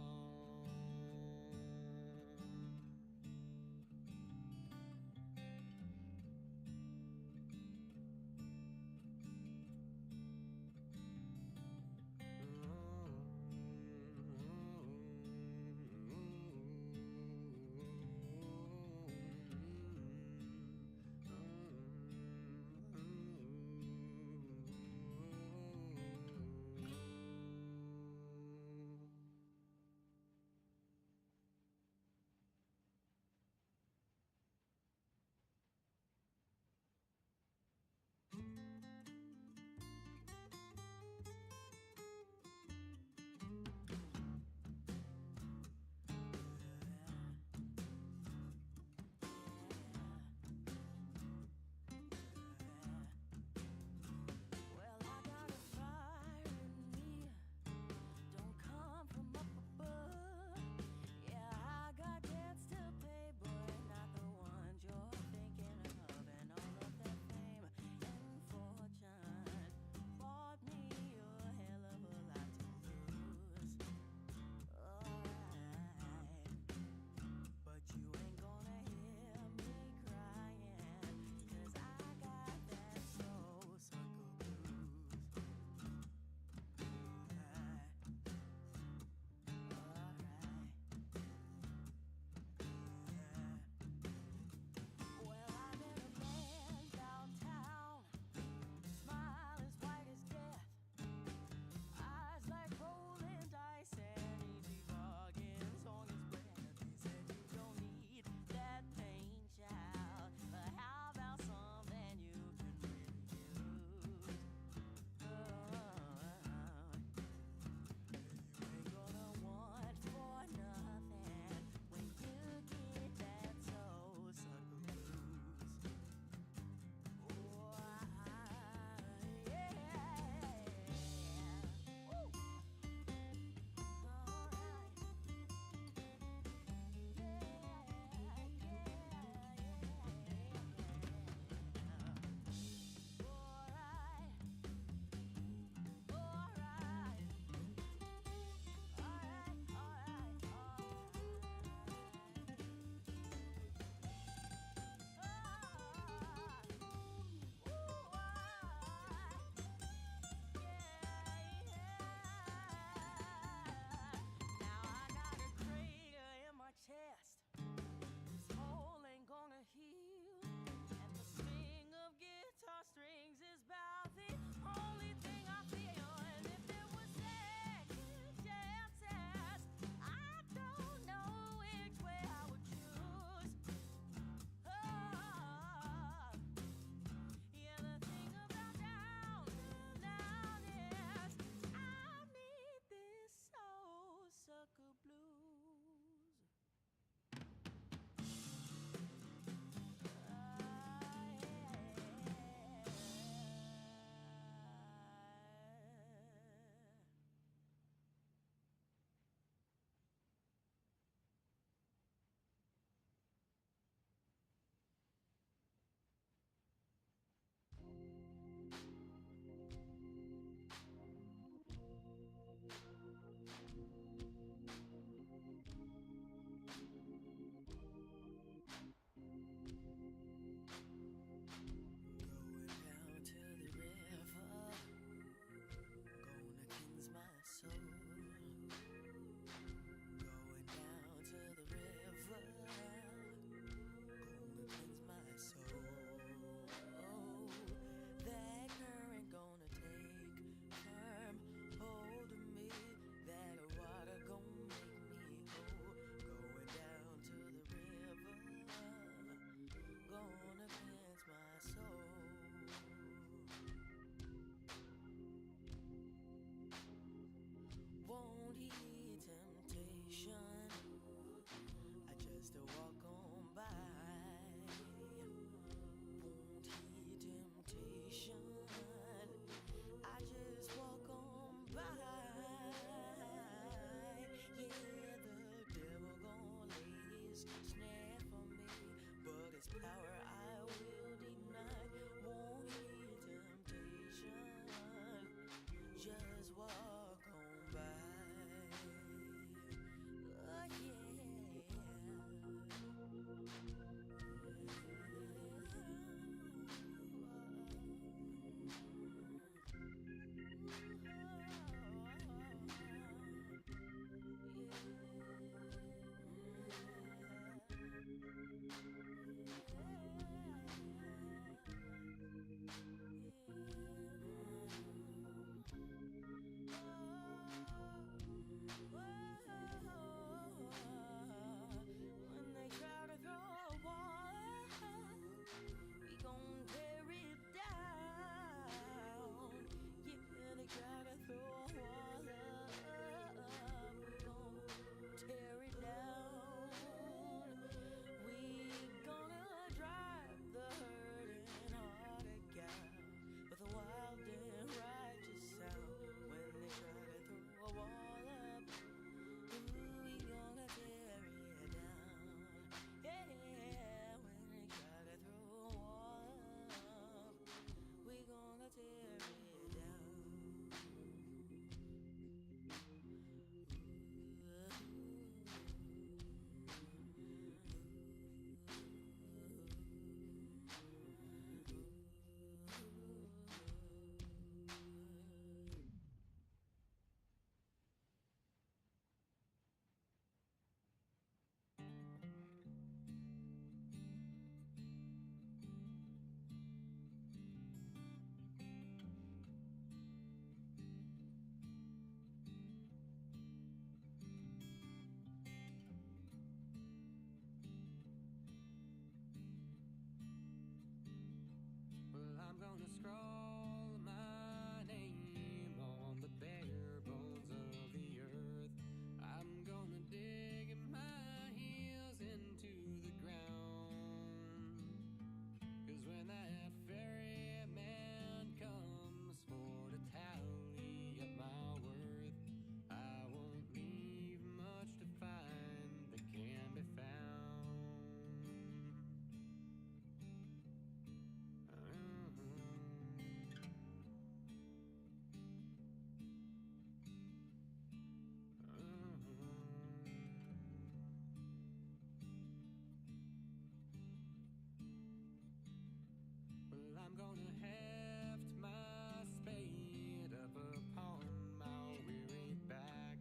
I'm gonna heft my spade up upon my weary back.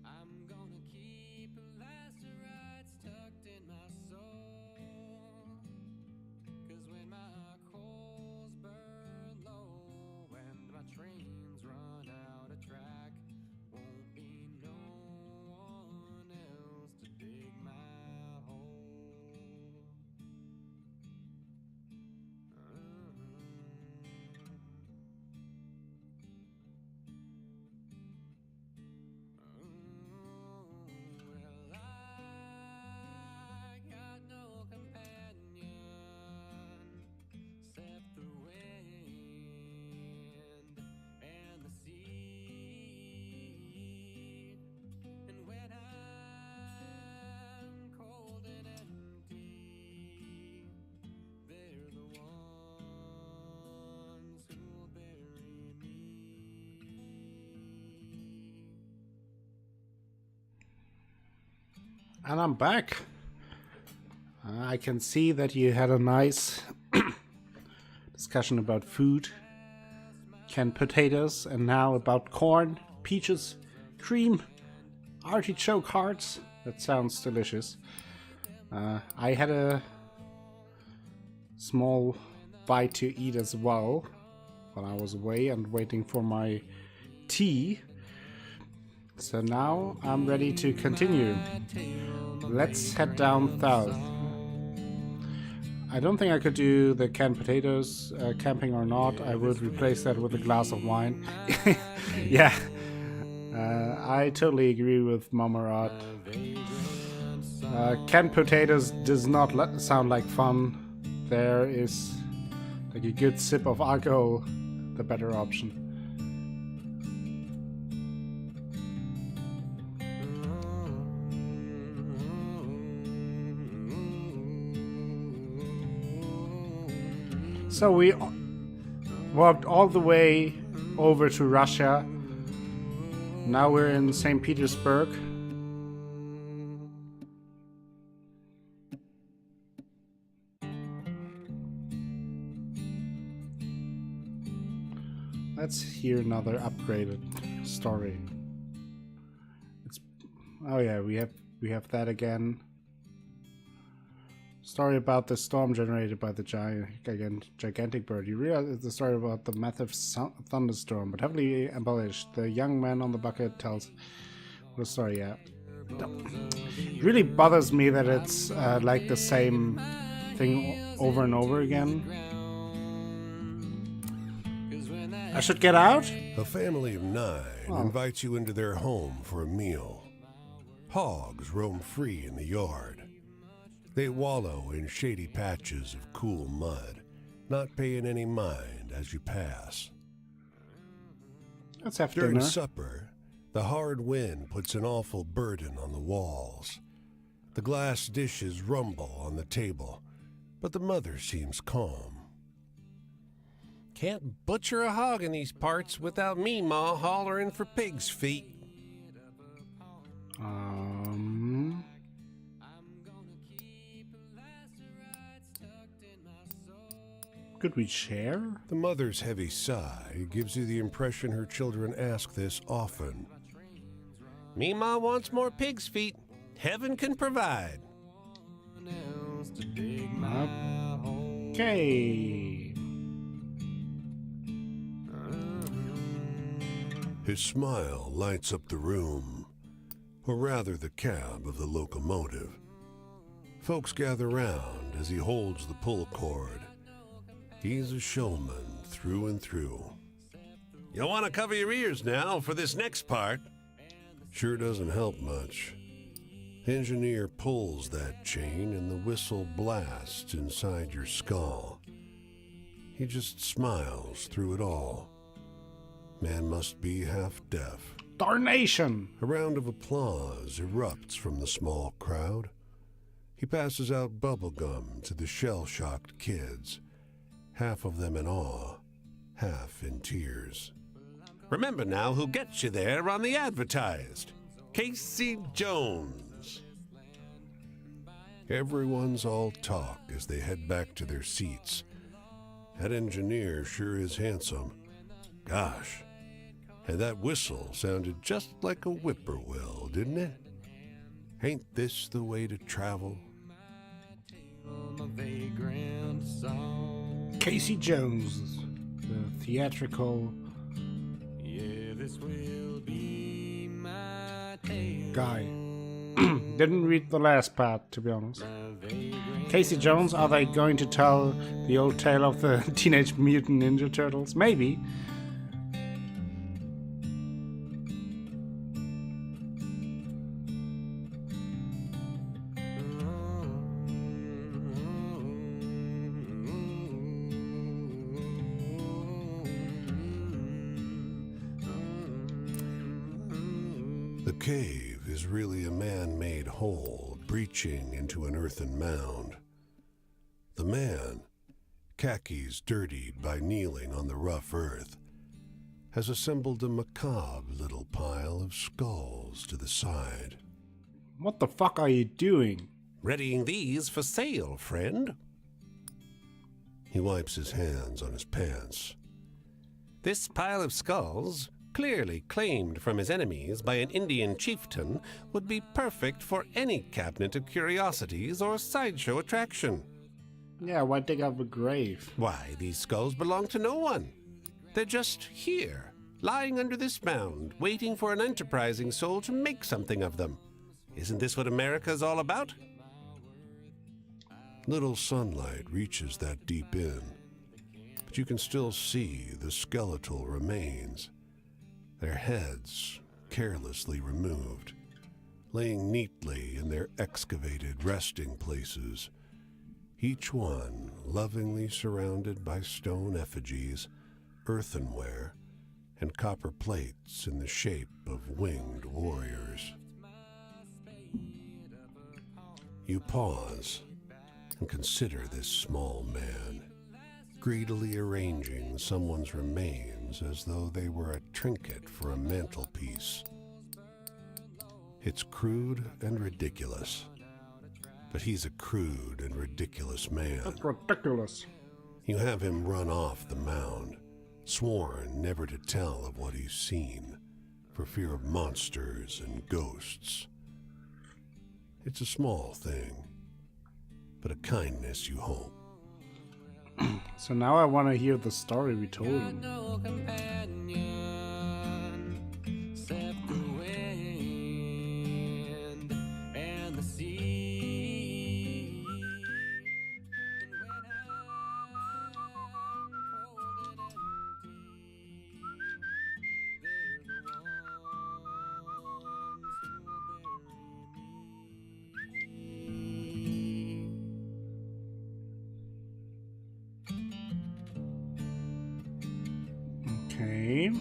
I'm gonna keep lacerates tucked in my soul. 'Cause when my coals burn low and my trains run out of track, won't be no one else to dig my hole. Well, I got no companion except the wind and the sea. And when I'm cold and empty, they're the ones who'll bury me. And I'm back. I can see that you had a nice discussion about food, canned potatoes, and now about corn, peaches, cream, artichoke hearts. That sounds delicious. I had a small bite to eat as well while I was away and waiting for my tea. So now I'm ready to continue. Let's head down south. I don't think I could do the canned potatoes, camping or not. I would replace that with a glass of wine. Yeah, I totally agree with Mamarad. Canned potatoes does not sound like fun. There is like a good sip of alcohol, the better option. So we walked all the way over to Russia. Now we're in St. Petersburg. Let's hear another upgraded story. Oh yeah, we have that again. Story about the storm generated by the gigantic bird. You realize it's a story about the massive thunderstorm, but heavily embellished. The young man on the bucket tells the story. Yeah, it really bothers me that it's like the same thing over and over again. I should get out? A family of 9 invites you into their home for a meal. Hogs roam free in the yard. They wallow in shady patches of cool mud, not paying any mind as you pass. Let's have During dinner. supper, the hard wind puts an awful burden on the walls. The glass dishes rumble on the table, but the mother seems calm. Can't butcher a hog in these parts without me, Ma, hollering for pig's feet. Could we share? The mother's heavy sigh gives you the impression her children ask this often. Me, Ma, wants more pig's feet. Heaven can provide. Okay. His smile lights up the room, or rather the cab of the locomotive. Folks gather round as he holds the pull cord. He's a showman through and through. You'll want to cover your ears now for this next part. Sure doesn't help much. Engineer pulls that chain and the whistle blasts inside your skull. He just smiles through it all. Man must be half deaf. Darnation! A round of applause erupts from the small crowd. He passes out bubble gum to the shell-shocked kids, half of them in awe, half in tears. Remember now who gets you there on the advertised. Casey Jones. Everyone's all talk as they head back to their seats. that engineer sure is handsome. Gosh, and that whistle sounded just like a whippoorwill, didn't it? Ain't this the way to travel? Casey Jones, the theatrical guy. Didn't read the last part, to be honest. Casey Jones, are they going to tell the old tale of the Teenage Mutant Ninja Turtles? Maybe. The cave is really a man-made hole breaching into an earthen mound. The man, khakis dirtied by kneeling on the rough earth, has assembled a macabre little pile of skulls to the side. What the fuck are you doing? Readying these for sale, friend. He wipes his hands on his pants. This pile of skulls, clearly claimed from his enemies by an Indian chieftain, would be perfect for any cabinet of curiosities or sideshow attraction. Yeah, why dig up a grave? Why, these skulls belong to no one. They're just here, lying under this mound, waiting for an enterprising soul to make something of them. Isn't this what America's all about? Little sunlight reaches that deep in, but you can still see the skeletal remains, their heads carelessly removed, laying neatly in their excavated resting places, each one lovingly surrounded by stone effigies, earthenware, and copper plates in the shape of winged warriors. You pause and consider this small man, greedily arranging someone's remains as though they were a trinket for a mantelpiece. It's crude and ridiculous, but he's a crude and ridiculous man. That's ridiculous. You have him run off the mound, sworn never to tell of what he's seen, for fear of monsters and ghosts. It's a small thing, but a kindness, you hope. So now I want to hear the story we told him. No companion except the wind and the sea. And when I'm cold and empty, they're the ones who Okay.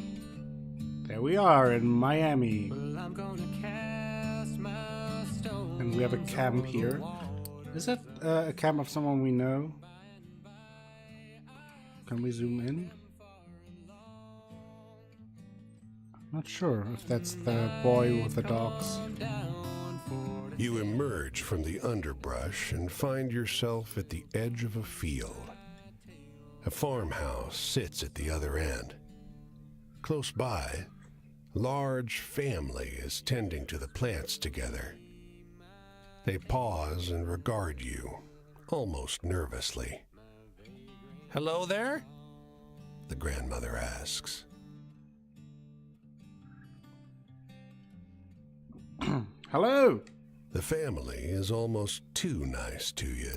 There we are in Miami. Well, I'm gonna cast my stones And we have a camp here. Is that a camp of someone we know? Can we zoom in? Not sure if that's the boy with the dogs. You emerge from the underbrush and find yourself at the edge of a field. A farmhouse sits at the other end. Close by, a large family is tending to the plants together. They pause and regard you, almost nervously. Hello there? The grandmother asks. Hello! The family is almost too nice to you.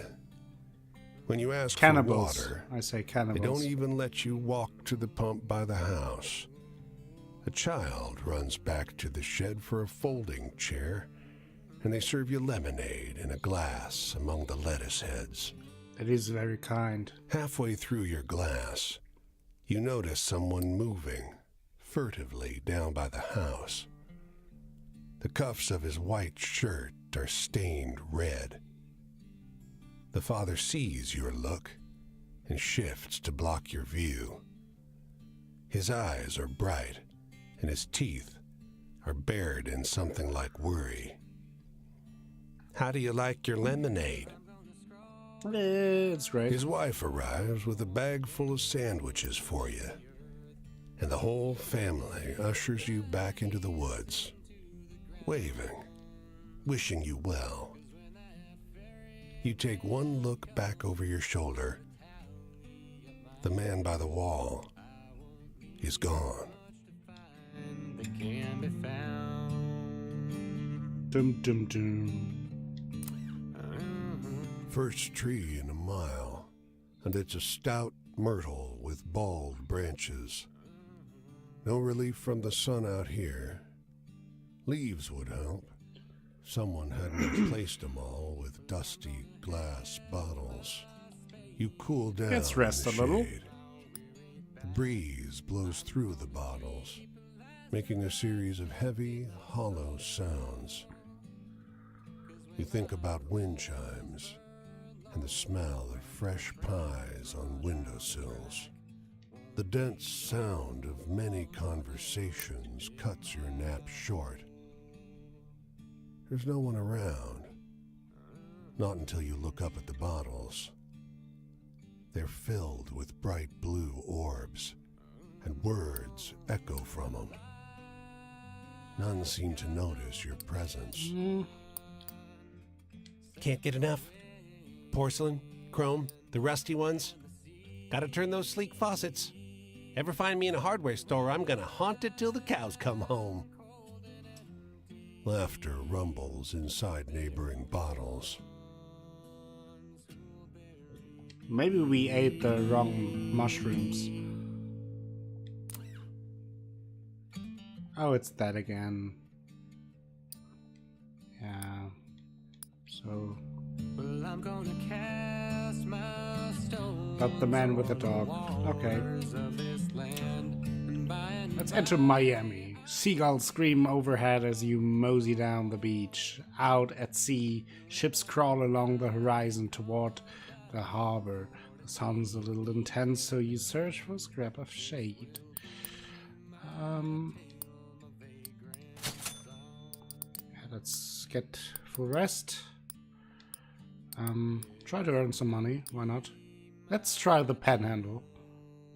When you ask Cannibals. for water, I say they cannibals. don't even let you walk to the pump by the house. A child runs back to the shed for a folding chair, and they serve you lemonade in a glass among the lettuce heads. It is very kind. Halfway through your glass, you notice someone moving furtively down by the house. The cuffs of his white shirt are stained red. The father sees your look and shifts to block your view. His eyes are bright, and his teeth are bared in something like worry. How do you like your lemonade? It's great. His wife arrives with a bag full of sandwiches for you, and the whole family ushers you back into the woods, waving, wishing you well. You take one look back over your shoulder. The man by the wall is gone. That can be found. Dum dum dum. First tree in a mile, and it's a stout myrtle with bald branches. No relief from the sun out here. Leaves would help. Someone had replaced them all with dusty glass bottles. You cool down. Let's rest in the a little. shade. The breeze blows through the bottles, making a series of heavy, hollow sounds. You think about wind chimes and the smell of fresh pies on windowsills. The dense sound of many conversations cuts your nap short. There's no one around. Not until you look up at the bottles. They're filled with bright blue orbs, and words echo from them. None seem to notice your presence. Can't get enough. Porcelain, chrome, the rusty ones. Gotta turn those sleek faucets. Ever find me in a hardware store, I'm gonna haunt it till the cows come home. Laughter rumbles inside neighboring bottles. Maybe we ate the wrong mushrooms. Oh, it's that again. Yeah. So. Well, I'm gonna cast my stone. But the man with the dog. Okay. Of this land, and by and Let's enter Miami. Seagulls scream overhead as you mosey down the beach. Out at sea, ships crawl along the horizon toward the harbor. The sun's a little intense, so you search for a scrap of shade. Let's get full rest. Try to earn some money. Why not? Let's try the panhandle.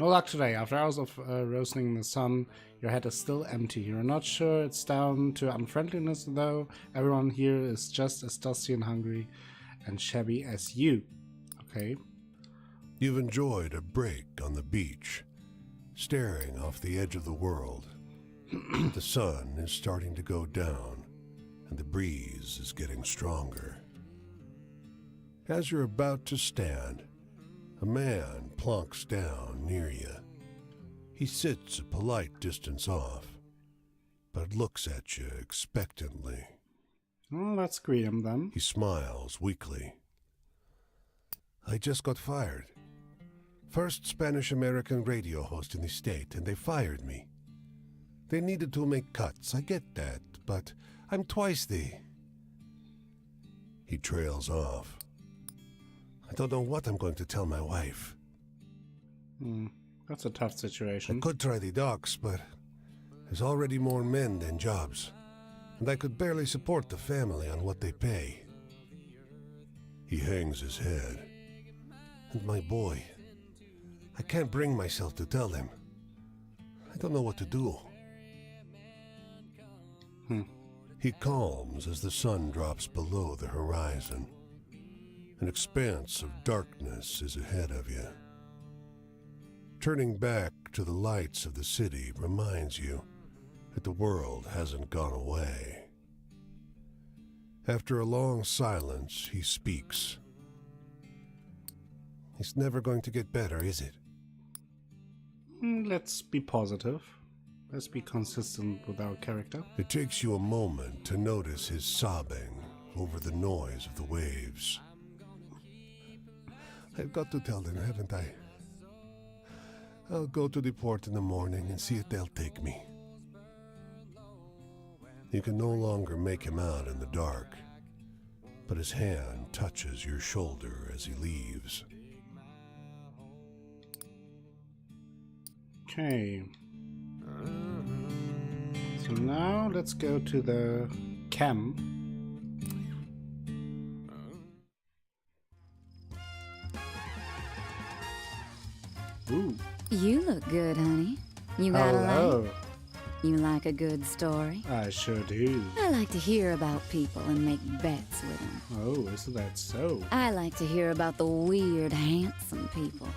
No luck today. After hours of roasting in the sun, your head is still empty. You're not sure it's down to unfriendliness, though. Everyone here is just as dusty and hungry and shabby as you. Okay. You've enjoyed a break on the beach, staring off the edge of the world. The sun is starting to go down, and the breeze is getting stronger. As you're about to stand, a man plonks down near you. He sits a polite distance off, but looks at you expectantly. Well, let's greet him then. He smiles weakly. I just got fired. First Spanish-American radio host in the state, and they fired me. They needed to make cuts, I get that, but I'm twice the... He trails off. I don't know what I'm going to tell my wife. That's a tough I situation. could try the docks, but there's already more men than jobs, and I could barely support the family on what they pay. He hangs his head. And my boy, I can't bring myself to tell them. I don't know what to do. He calms as the sun drops below the horizon. An expanse of darkness is ahead of you. Turning back to the lights of the city reminds you that the world hasn't gone away. After a long silence, he speaks. It's never going to get better, is it? Let's be positive. Let's be consistent with our character. It takes you a moment to notice his sobbing over the noise of the waves. I've got to tell them, haven't I? I'll go to the port in the morning and see if they'll take me. You can no longer make him out in the dark, but his hand touches your shoulder as he leaves. Okay. So now let's go to the camp. Ooh. You look good, honey. You got a light? Hello. You like a good story? I sure do. I like to hear about people and make bets with them. Oh, isn't that so? I like to hear about the weird, handsome people.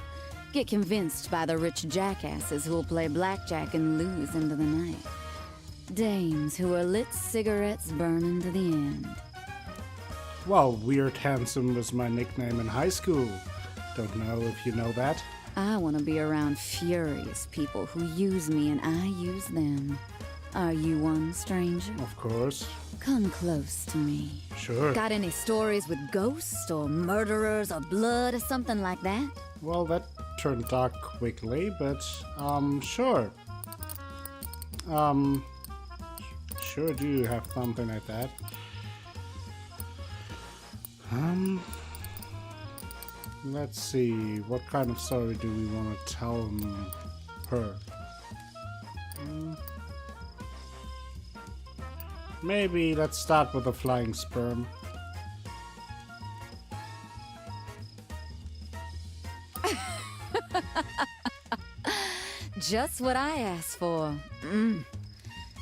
Get convinced by the rich jackasses who'll play blackjack and lose into the night. Dames who are lit cigarettes burning to the end. Well, Weird Handsome was my nickname in high school. Don't know if you know that. I want to be around furious people who use me and I use them. Are you one, stranger? Of course. Come close to me. Sure. Got any stories with ghosts or murderers or blood or something like that? Well, that turned dark quickly, but, sure. Sure do have something like that. Let's see, what kind of story do we want to tell her? Maybe let's start with a flying sperm. Just what I asked for.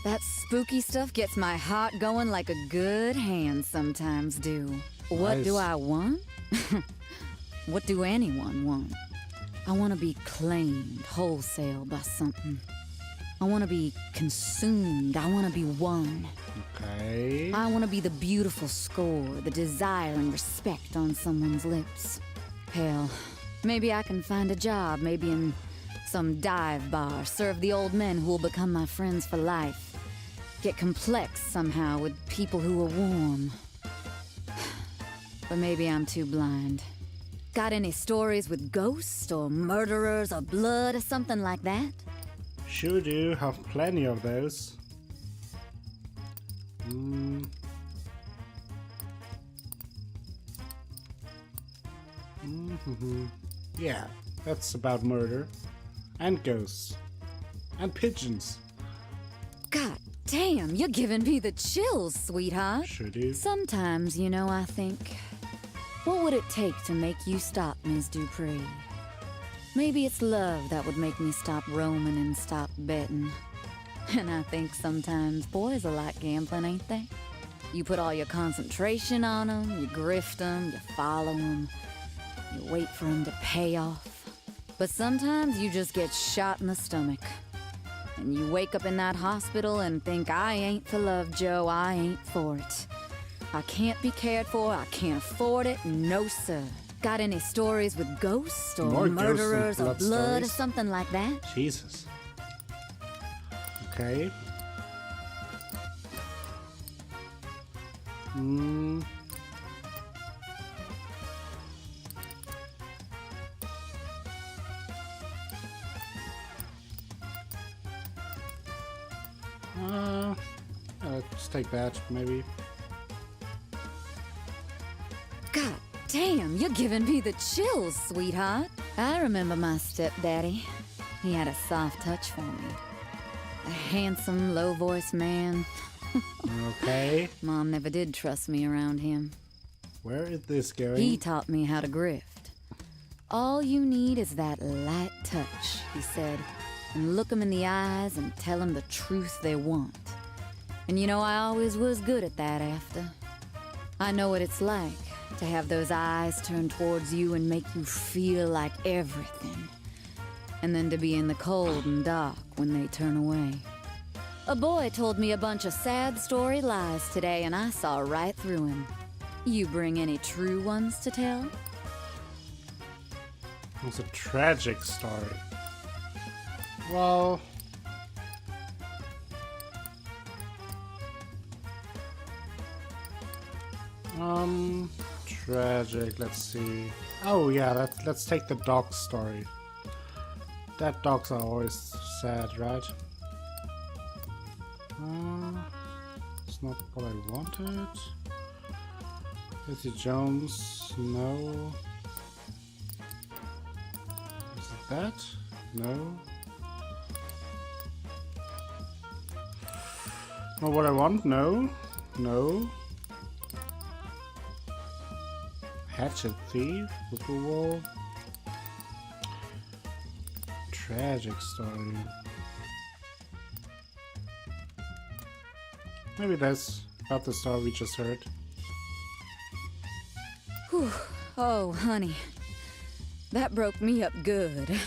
That spooky stuff gets my heart going like a good hand sometimes do. What do Nice. I want? What do anyone want? I want to be claimed wholesale by something. I want to be consumed. I want to be one. Okay. I want to be the beautiful score, the desire and respect on someone's lips. Hell, maybe I can find a job, maybe in some dive bar, serve the old men who will become my friends for life. Get complex somehow with people who are warm. But maybe I'm too blind. Got any stories with ghosts or murderers or blood or something like that? Sure do have plenty of those. Yeah, that's about murder. And ghosts. And pigeons. God damn, you're giving me the chills, sweetheart. Sure do. Sometimes, you know, I think, what would it take to make you stop, Ms. Dupree? Maybe it's love that would make me stop roaming and stop betting. And I think sometimes boys are like gambling, ain't they? You put all your concentration on them, you grift them, you follow them, you wait for them to pay off. But sometimes you just get shot in the stomach. And you wake up in that hospital and think, I ain't for love, Joe, I ain't for it. I can't be cared for, I can't afford it, no sir. Got any stories with ghosts or More ghosts and murderers or blood blood or stories? something like that? Jesus. Okay. Let's take that, maybe. God damn, you're giving me the chills, sweetheart. I remember my stepdaddy. He had a soft touch for me. A handsome, low-voiced man. Okay. Mom never did trust me around him. Where is this going? He taught me how to grift. All you need is that light touch, he said, and look 'em in the eyes and tell 'em the truth they want. And you know, I always was good at that after. I know what it's like to have those eyes turn towards you and make you feel like everything. And then to be in the cold and dark when they turn away. A boy told me a bunch of sad story lies today and I saw right through him. You bring any true ones to tell? It's a tragic story. Well... tragic, let's see. Oh yeah, let's take the dog story. That dogs are always sad, right? It's not what I wanted. Lizzie Jones, no. Is it that? No. Not what I want? No. No. Hatchet Thief, Whippoorwill. tragic story. Maybe that's about the story we just heard. Whew. Oh, honey. That broke me up good.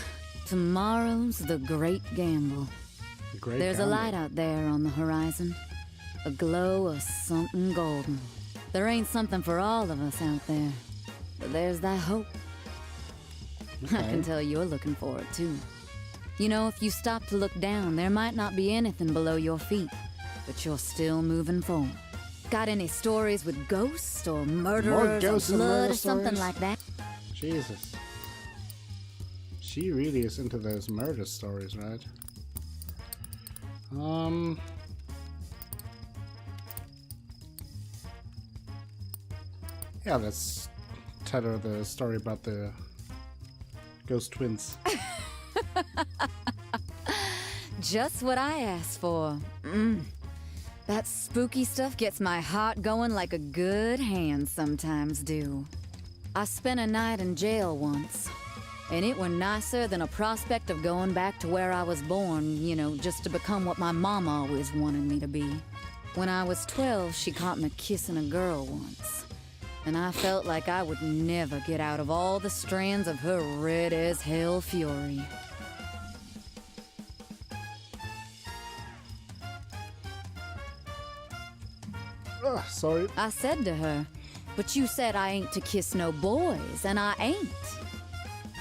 Tomorrow's the great gamble. Great There's gamble. a light out there on the horizon. A glow of something golden. There ain't something for all of us out there. But there's that hope. I can tell you're looking for it, too. You know, if you stop to look down, there might not be anything below your feet. But you're still moving forward. Got any stories with ghosts or murderers ghosts or and blood murder or something stories? like that? Jesus. She really is into those murder stories, right? Yeah, let's tell her the story about the ghost twins. Just what I asked for. That spooky stuff gets my heart going like a good hand sometimes do. I spent a night in jail once, and it were nicer than a prospect of going back to where I was born, you know, just to become what my mama always wanted me to be. When I was 12, she caught me kissing a girl once, and I felt like I would never get out of all the strands of her red-as-hell fury. Ugh, sorry. I said to her, but you said I ain't to kiss no boys, and I ain't.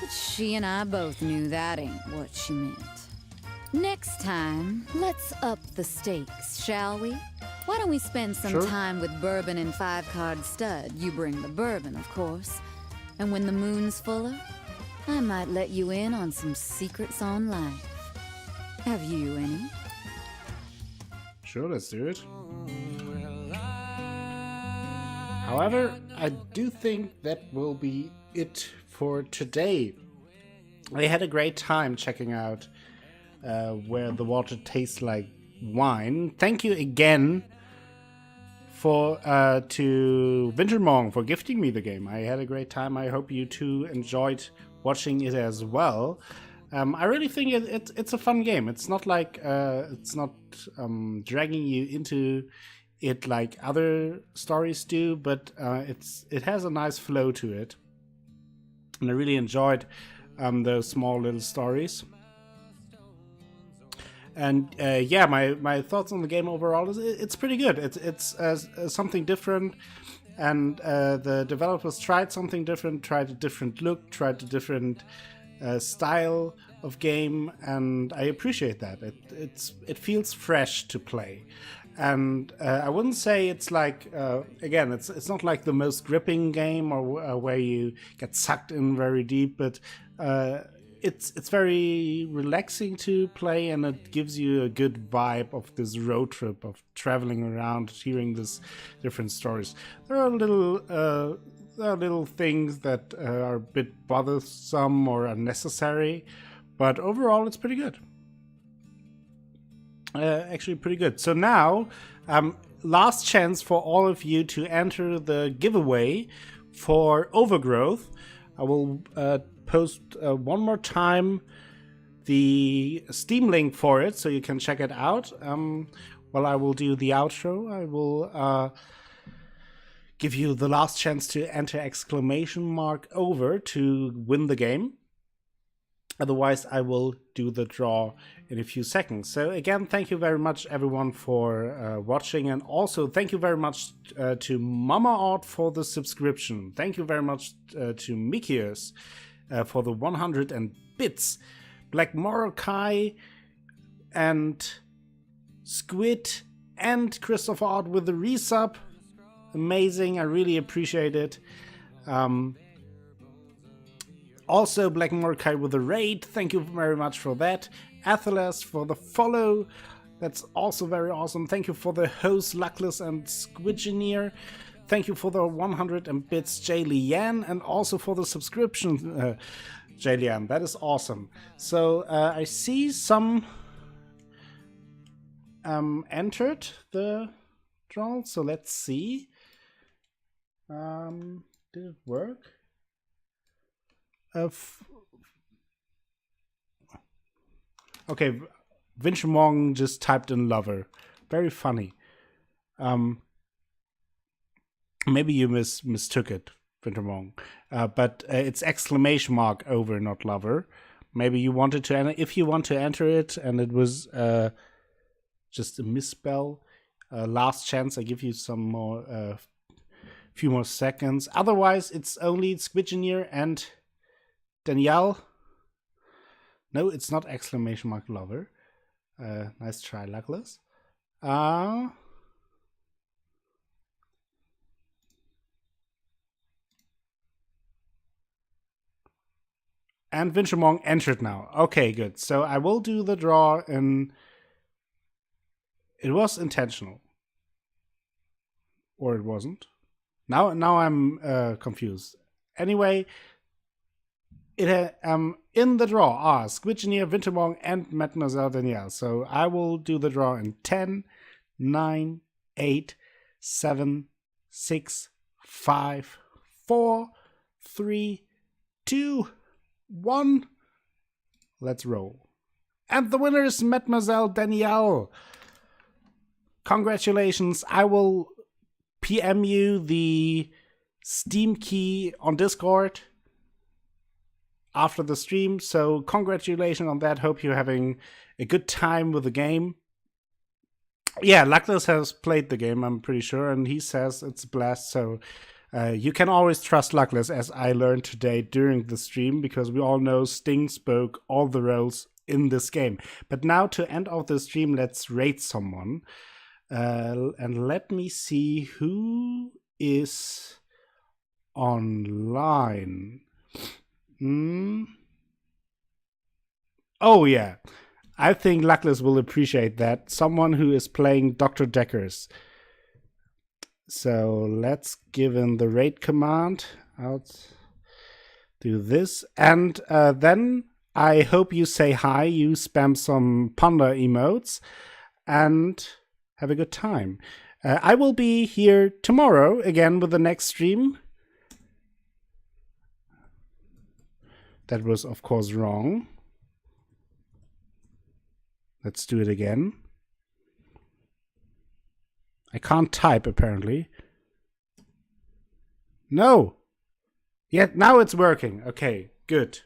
But she and I both knew that ain't what she meant. Next time, let's up the stakes, shall we? Why don't we spend some Sure. time with bourbon and 5-card stud? You bring the bourbon, of course. And when the moon's fuller, I might let you in on some secrets on life. Have you any? Sure, let's do it. However, I do think that will be it for today. I had a great time checking out Where the Water Tastes Like Wine. Thank you again for to Wintermong for gifting me the game. I had a great time. I hope you too enjoyed watching it as well. I really think it's a fun game. It's not like it's not dragging you into it like other stories do, but it has a nice flow to it, and I really enjoyed those small little stories. And yeah, my thoughts on the game overall is it's pretty good. It's something different, and the developers tried something different, tried a different look, tried a different style of game, and I appreciate that. It feels fresh to play. And I wouldn't say it's like again, it's not like the most gripping game or where you get sucked in very deep, but it's very relaxing to play, and it gives you a good vibe of this road trip of traveling around, hearing these different stories. There are little things that are a bit bothersome or unnecessary, but overall it's pretty good. Actually pretty good. So now, last chance for all of you to enter the giveaway for Overgrowth. I will post one more time the Steam link for it, so you can check it out. While I will do the outro, I will give you the last chance to enter !over to win the game. Otherwise, I will do the draw in a few seconds. So again, thank you very much, everyone, for watching. And also, thank you very much to Mama Art for the subscription. Thank you very much to Mikius for the 100 and bits. Black Morokai and Squid and Christopher Art with the resub. Amazing, I really appreciate it. Also, Black Mordecai with the raid, thank you very much for that. Athelas for the follow, that's also very awesome. Thank you for the host, Luckless and Squidgeneer. Thank you for the 100 and bits, Jay Lian, and also for the subscription, Jay Lian. That is awesome. So I see some entered the draw, so let's see. Did it work? Okay, Vinchemong just typed in lover. Very funny. Maybe you mistook it, Vinchemong. But it's exclamation mark over, not lover. Maybe you wanted to enter, if you want to enter it and it was just a misspell. Last chance, I give you some more, few more seconds. Otherwise, it's only Squidgeneer and Danielle. No, it's not exclamation mark lover. Nice try, Luckless. And Vinchemong entered now. Okay, good. So I will do the draw in... It was intentional. Or it wasn't. Now I'm confused. Anyway, it in the draw are Squidgeneer, Vinchemong, and Mademoiselle Danielle. So I will do the draw in 10, 9, 8, 7, 6, 5, 4, 3, 2, 1. Let's roll. And the winner is Mademoiselle Danielle. Congratulations. I will PM you the Steam key on Discord after the stream. So congratulations on that. Hope you're having a good time with the game. Yeah, Luckless has played the game, I'm pretty sure, and he says it's a blast. So you can always trust Luckless, as I learned today during the stream, because we all know Sting spoke all the roles in this game. But now to end off the stream, let's rate someone. And let me see who is online. Oh yeah, I think Luckless will appreciate that. Someone who is playing Dr. Deckers. So let's give him the raid command. I'll do this. And then I hope you say hi, you spam some panda emotes, and have a good time. I will be here tomorrow again with the next stream. That was, of course, wrong. Let's do it again. I can't type, apparently. No! Yeah, now it's working. Okay, good.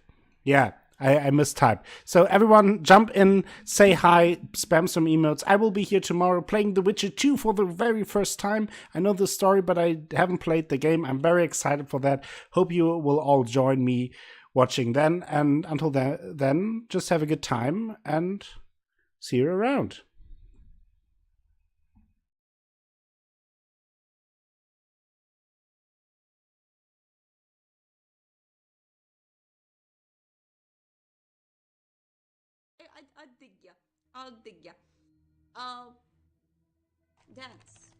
Yeah, I mistyped. So everyone jump in, say hi, spam some emotes. I will be here tomorrow playing The Witcher 2 for the very first time. I know the story, but I haven't played the game. I'm very excited for that. Hope you will all join me watching then. And until then, just have a good time and see you around. I'll dig ya. I'll dig ya. I'll dance.